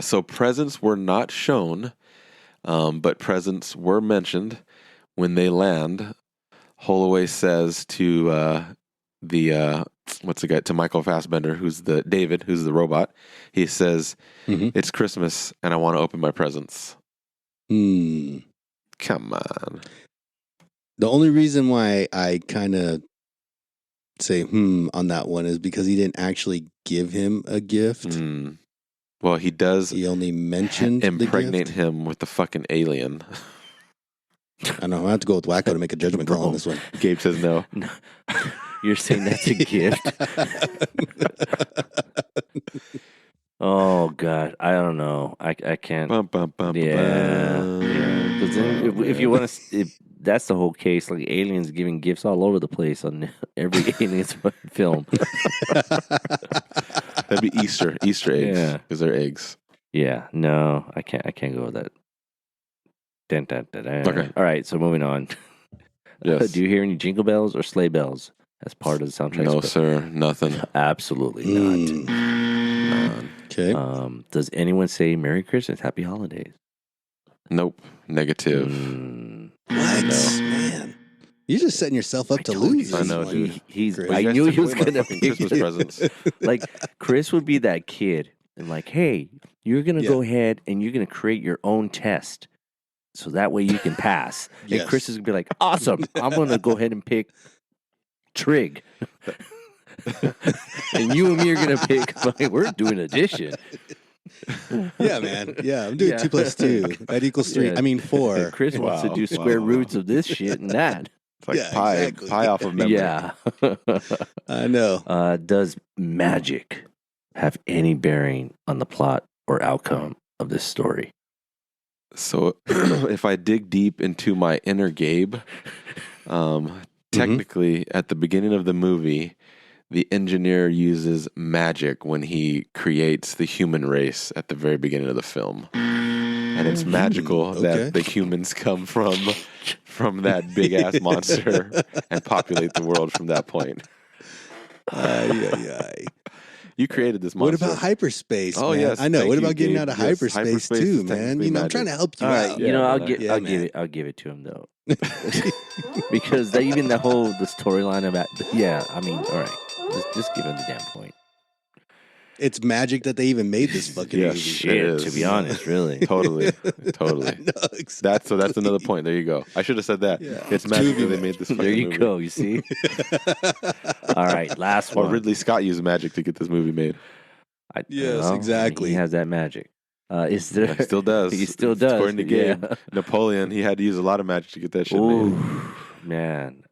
So presents were not shown, but presents were mentioned when they land. Holloway says to to Michael Fassbender, who's the robot. He says, "It's Christmas and I want to open my presents." Come on. The only reason why I kind of say on that one is because he didn't actually give him a gift. Well, he does. He only mentioned impregnate him with the fucking alien. I know. I have to go with Wacko to make a judgment call on this one. Gabe says no. You're saying that's a gift? Oh God, I don't know. I can't. Yeah. If you want to, if that's the whole case. Like aliens giving gifts all over the place on every aliens film. That'd be Easter eggs. Yeah, because they're eggs. Yeah. No, I can't go with that. Okay. All right, so moving on. Yes. Do you hear any jingle bells or sleigh bells as part of the soundtrack? No, sir. Nothing. Absolutely not. Okay. Does anyone say Merry Christmas, Happy Holidays? Nope. Negative. What? No. Man. You're just setting yourself up to lose. I know, dude. I knew he was going to pick Christmas presents. Like, Chris would be that kid and like, hey, you're going to go ahead and you're going to create your own test. So that way you can pass. Yes. And Chris is going to be like, awesome. I'm going to go ahead and pick Trig. And you and me are going to pick, we're doing addition. Yeah, man. Yeah, I'm doing 2 + 2. That equals 3. Yeah. I mean 4. And Chris wants to do square roots of this shit and that. It's like pie off of memory. Yeah. I know. Does magic have any bearing on the plot or outcome of this story? So if I dig deep into my inner Gabe, technically at the beginning of the movie, the engineer uses magic when he creates the human race at the very beginning of the film. And it's magical that the humans come from that big ass monster and populate the world from that point. You created this What monster. about hyperspace? Oh man? yes, I know. thank What you, about getting Gabe. out of Yes, hyperspace is too, man? technically You know, I'm magic. trying to help you All out. right, Yeah, you know, brother. I'll give it to him though, because even the storyline about I mean, all right, just give him the damn point. It's magic that they even made this fucking Yeah, movie. Shit, to be honest, really. Totally. I know, exactly. That's another point. There you go. I should have said that. Yeah. It's magic that they made this fucking There you movie. go. You see. All right, last Or one. Ridley Scott used magic to get this movie made. Yes, exactly. He has that magic. Is there? He still does. He still does. According to Gabe, Yeah. Napoleon, he had to use a lot of magic to get that shit made. Man.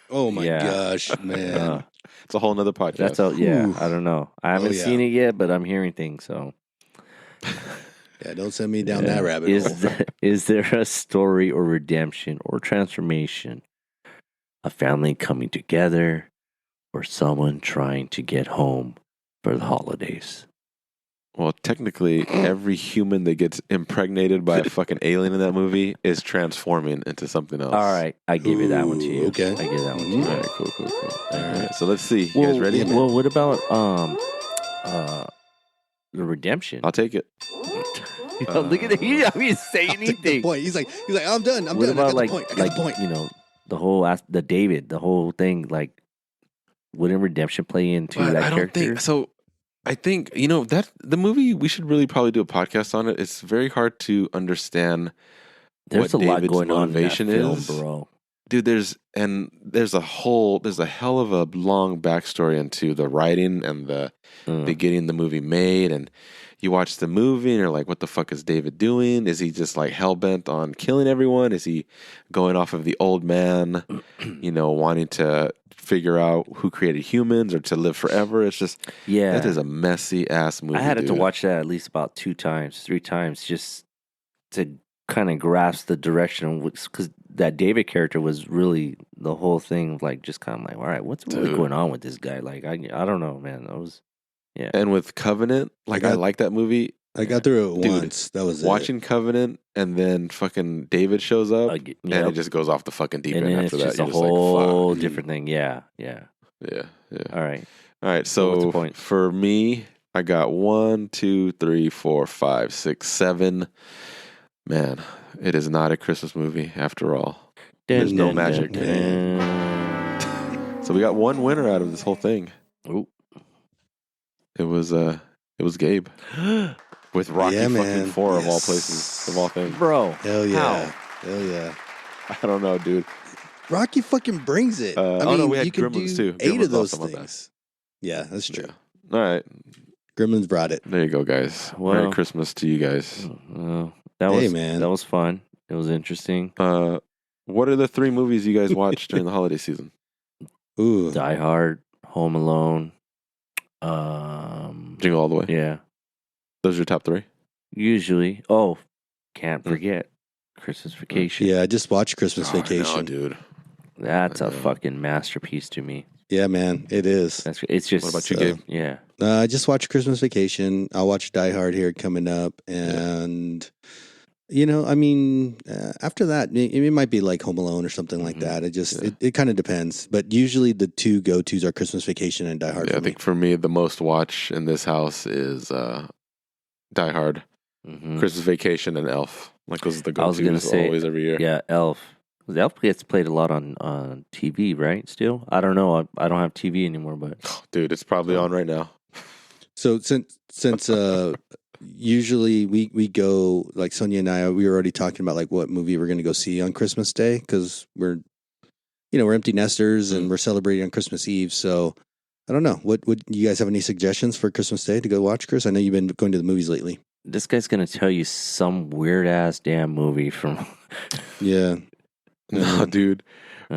Oh my Yeah. gosh, man. It's a whole nother podcast. That's all. Yeah, I don't know. I haven't seen it yet, but I'm hearing things. So Yeah, don't send me down that rabbit hole. Is there a story or redemption or transformation? A family coming together, or someone trying to get home for the holidays? Well, technically, every human that gets impregnated by a fucking alien in that movie is transforming into something else. All right, I give you that one to you. Okay. I give that one to you. All right, cool. All right, so let's see. You guys ready? yeah, man. Well, what about the redemption? I'll take it. Look at it. He didn't even say Take the anything. point. He's like, I'm done. I'm What done. about I got the point. you know, the whole the David, the whole thing, like, wouldn't redemption play into But that I don't character? think so. I think that the movie, we should really probably do a podcast on it. It's very hard to understand. There's what a lot David's going on in that motivation film, is. bro. Dude, there's a hell of a long backstory into the writing and the getting the movie made. And you watch the movie and you're like, what the fuck is David doing? Is he just like hell bent on killing everyone? Is he going off of the old man, wanting to figure out who created humans or to live forever? It's just, that is a messy ass movie. I had to watch that at least about 3 times just to kind of grasp the direction, because that David character was really the whole thing, like, just kind of like, all right, what's really going on with this guy? Like, I don't know, man. And with Covenant, I like that movie. I got through it once. That was watching Covenant, and then fucking David shows up, and it just goes off the fucking deep end after that. It's just a whole different thing. Yeah. All right. So what's the point? For me, I got 1, 2, 3, 4, 5, 6, 7. Man, it is not a Christmas movie after all. There's no magic. So we got one winner out of this whole thing. Ooh. It was Gabe. With Rocky fucking 4 of all places, of all things. Bro. Hell yeah. Hell yeah. I don't know, dude. Rocky fucking brings it. I mean, we had you can Gremlins do too. 8 Gremlins of those also, my bad. things. Yeah, that's true. Yeah. All right. Gremlins brought it. There you go, guys. Well, Merry Christmas to you guys. That was fun. It was interesting. What are the 3 movies you guys watched during the holiday season? Ooh. Die Hard, Home Alone, Jingle All the Way. Yeah. Those are your top 3? Usually. Can't forget Christmas Vacation. Yeah, I just watched Christmas Vacation. No, dude. That's a fucking masterpiece to me. Yeah, man, it is. It's just. What about you, Gabe? Yeah. I just watched Christmas Vacation. I'll watch Die Hard here coming up, and after that, it might be like Home Alone or something like that. It kind of depends, but usually the 2 go-tos are Christmas Vacation and Die Hard. Yeah, I think for me, the most watch in this house is Die Hard, Christmas Vacation, and Elf. Like, those are the go-tos. I was going to say always every year. Yeah, Elf. Elf gets played a lot on TV, right? Still, I don't know. I don't have TV anymore, but dude, it's probably on right now. So since usually we go, like Sonia and I, we were already talking about like what movie we're going to go see on Christmas Day, because we're empty nesters and we're celebrating on Christmas Eve. So I don't know. What would you guys have any suggestions for Christmas Day to go watch, Chris? I know you've been going to the movies lately. This guy's going to tell you some weird ass damn movie from. Yeah. No, dude.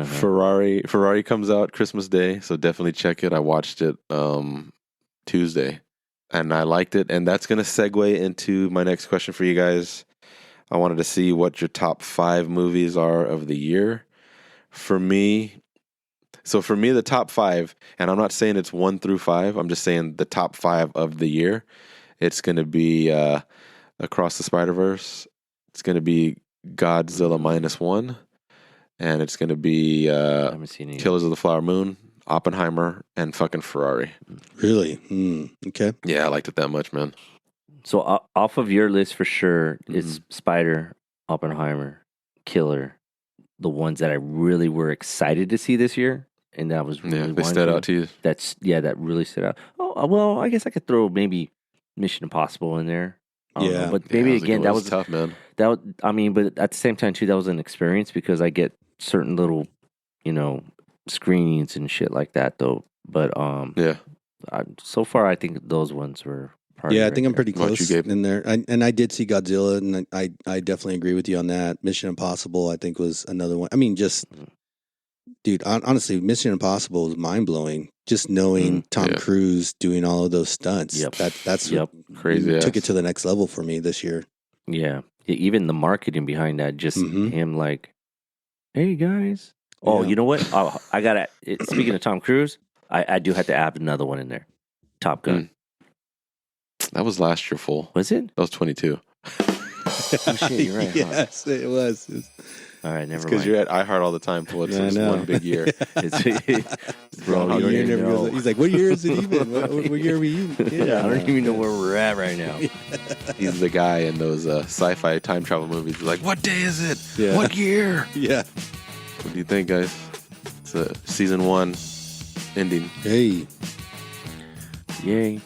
Ferrari comes out Christmas Day, so definitely check it. I watched it Tuesday, and I liked it. And that's going to segue into my next question for you guys. I wanted to see what your top 5 movies are of the year. For me, the top 5, and I'm not saying it's 1 through 5. I'm just saying the top 5 of the year. It's going to be Across the Spider-Verse. It's going to be Godzilla -1. And it's going to be Killers of the Flower Moon. Oppenheimer, and fucking Ferrari. Really? Okay. Yeah, I liked it that much, man. So off of your list for sure is Spider, Oppenheimer, Killer, the ones that I really were excited to see this year, and that was really they stood out to you. That really stood out. Oh well, I guess I could throw maybe Mission Impossible in there. Yeah, but maybe again that was tough, man. But at the same time too, that was an experience because I get certain little, screenings and shit like that though. But so far I think those ones were. I think I'm pretty close in there. And I did see Godzilla, and I definitely agree with you on that. Mission Impossible, I think, was another one. I mean, dude, honestly, Mission Impossible was mind blowing. Just knowing Tom Cruise doing all of those stunts, that's crazy. Took it to the next level for me this year. Yeah, even the marketing behind that, just him like, hey guys. Oh, you know what? I gotta. Speaking of Tom Cruise, I do have to add another one in there. Top Gun. That was last year full. Was it? That was 22. Oh shit, you're right. Yes, it was. All right, never mind. Because you're at iHeart all the time, so it's one big year. Bro, he's like, what year is it even? What year are we in? Yeah, I don't even know where we're at right now. He's the guy in those sci-fi time travel movies. He's like, what day is it? Yeah. What year? Yeah. What do you think, guys? It's season 1 ending. Hey. Yay.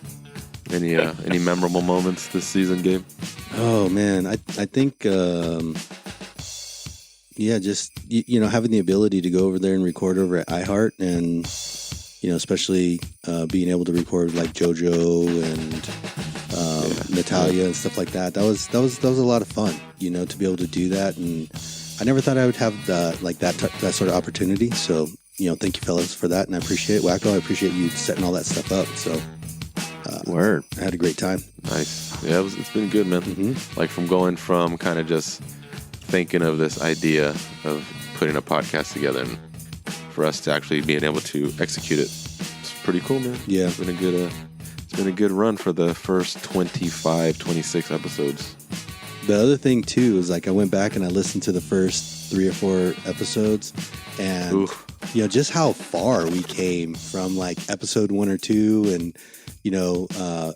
Any memorable moments this season, Gabe? Oh man, I think just having the ability to go over there and record over at iHeart, and especially being able to record like JoJo and Natalia and stuff like that. That was a lot of fun, to be able to do that, and I never thought I would have that sort of opportunity. So thank you fellas for that, and I appreciate it. Wacko, I appreciate you setting all that stuff up. So. Word. I had a great time. Nice. Yeah, it's been good, man. Like from going from kind of just thinking of this idea of putting a podcast together and for us to actually being able to execute it. It's pretty cool, man. Yeah. It's been a good run for the first 25, 26 episodes. The other thing too is like I went back and I listened to the first 3 or 4 episodes, and just how far we came from like episode 1 or 2, and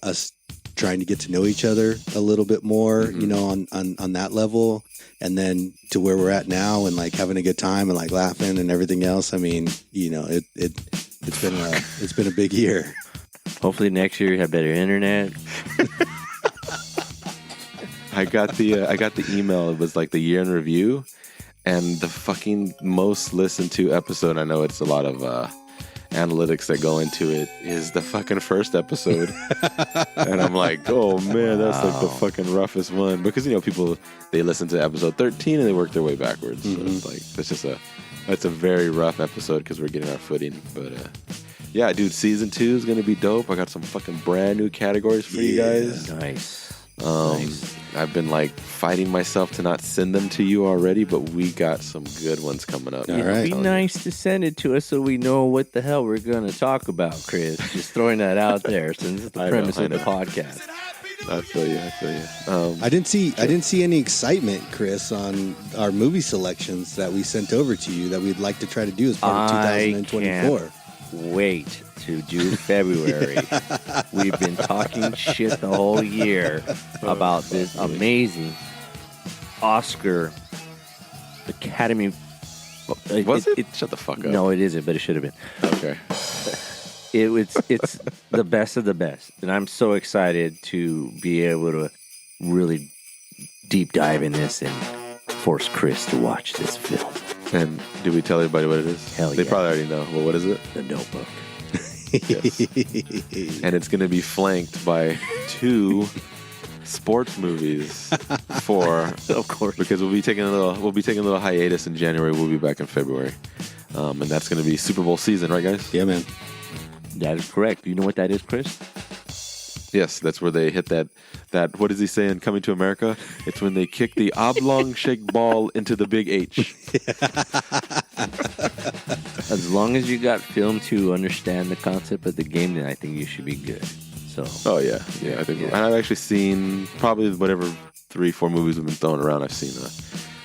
us trying to get to know each other a little bit more, on that level, and then to where we're at now, and like having a good time and like laughing and everything else. I mean, it's been a big year. Hopefully next year you have better internet. I got the email. It was like the year in review, and the fucking most listened to episode. I know it's a lot of analytics that go into it, is the fucking first episode. And I'm like, oh man, that's like the fucking roughest one, because people, they listen to episode 13 and they work their way backwards. So it's like that's a very rough episode because we're getting our footing. But yeah, dude, season 2 is gonna be dope. I got some fucking brand new categories for you guys. Nice. I've been like fighting myself to not send them to you already, but we got some good ones coming up. All right. It'd be nice to send it to us so we know what the hell we're going to talk about, Chris. Just throwing that out there since it's the premise of the podcast. I feel you. I didn't see any excitement, Chris, on our movie selections that we sent over to you that we'd like to try to do as part of 2024. Wait to do February. We've been talking shit the whole year about this amazing Oscar Academy. Was it? Shut the fuck up. No, it isn't, but it should have been. Okay. It's the best of the best, and I'm so excited to be able to really deep dive in this and force Chris to watch this film. And did we tell everybody what it is? Hell yeah. They probably already know. Well, what is it? The Notebook. Yes. And it's going to be flanked by 2 sports movies of course, because we'll be taking a little hiatus in January. We'll be back in February. And that's going to be Super Bowl season, right, guys? Yeah, man. That is correct. You know what that is, Chris? Yes, that's where they hit that. What is he saying? Coming to America? It's when they kick the oblong-shaped ball into the big H. As long as you got film to understand the concept of the game, then I think you should be good. So. Oh yeah. I think I've actually seen probably whatever 3-4 movies have been thrown around. I've seen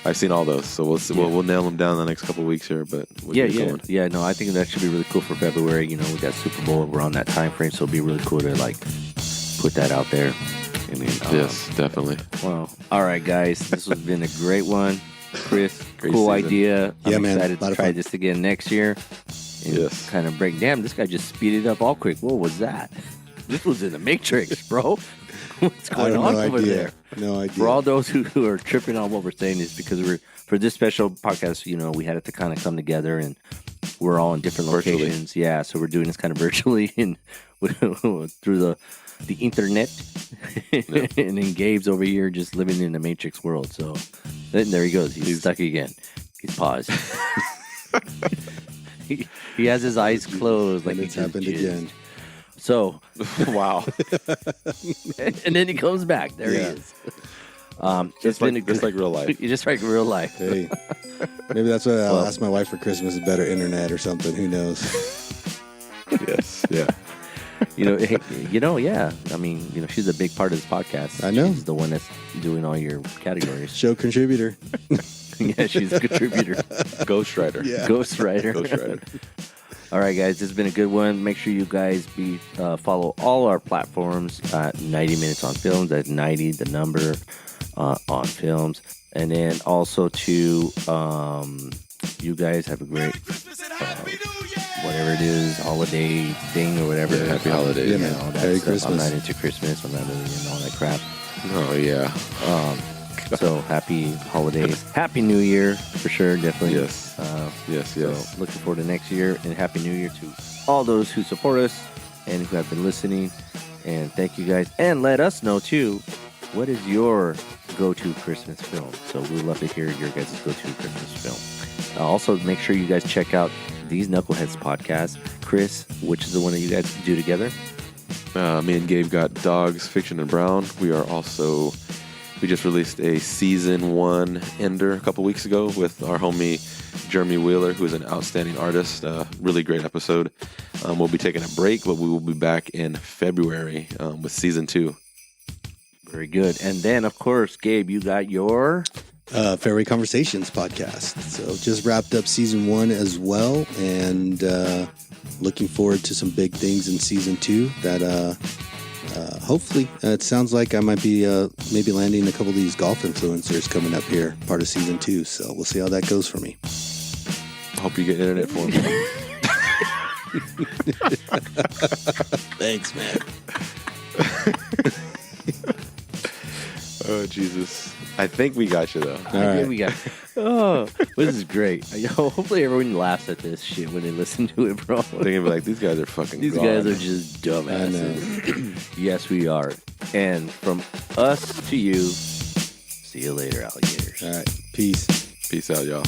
I've seen all those, so we'll see, we'll nail them down the next couple of weeks here. But we'll yeah. No, I think that should be really cool for February. You know, we got Super Bowl. We're on that time frame, so it'll be really cool to like put that out there. I mean, yes, definitely. Well, all right, guys, this has been a great one. Chris, cool idea. I'm excited to try this again next year. And kind of break. Damn, this guy just speeded up all quick. What was that? This was in the Matrix, bro. What's going on over there? No idea. For all those who are tripping on what we're saying is because for this special podcast, you know, we had it to kind of come together and we're all in different locations. Yeah, so we're doing this kind of virtually and through the internet. And then Gabe's over here just living in the Matrix world. So there he goes. He's stuck again. He's paused. He has his eyes closed like it's happened again. So, wow. and then he comes back. There he is. Just like real life. Just like real life. Hey, maybe that's what I'll ask my wife for Christmas, is better internet or something. Who knows? Yes. Yeah. Yeah. I mean, you know, she's a big part of this podcast. I know. She's the one that's doing all your categories. Show contributor. Yeah, she's a contributor. Ghostwriter. Yeah. Ghostwriter. All right, guys, this has been a good one. Make sure you guys follow all our platforms at 90 Minutes on Films. That's 90, the number, on films. And then also to you guys have a great whatever it is, holiday thing or whatever. Yeah, happy holidays. Yeah, man. Merry Christmas. I'm not into Christmas. I'm not really into all that crap. Oh, yeah. So happy holidays. Happy New Year, for sure, definitely. Yes. Yes. So looking forward to next year, and Happy New Year to all those who support us and who have been listening. And thank you guys. And let us know, too, what is your go-to Christmas film? So we'd love to hear your guys' go-to Christmas film. Also, make sure you guys check out These Knuckleheads podcast. Chris, which is the one that you guys do together? Me and Gabe got Dogs, Fiction, and Brown. We just released a season 1 ender a couple weeks ago with our homie Jeremy Wheeler, who is an outstanding artist. Really great episode. We'll be taking a break, but we will be back in February with season 2. Very good. And then, of course, Gabe, you got your Fairway Conversations podcast. So just wrapped up season 1 as well, and looking forward to some big things in season 2 that hopefully it sounds like I might be maybe landing a couple of these golf influencers coming up here, part of season 2. So we'll see how that goes for me. I hope you get internet for me. Thanks, man. Oh, Jesus. I think we got you, though. We got. Oh, this is great. Hopefully everyone laughs at this shit when they listen to it, bro. They're going to be like, these guys are fucking These guys are just dumbasses. Yes, we are. And from us to you, see you later, alligators. All right. Peace. Peace out, y'all.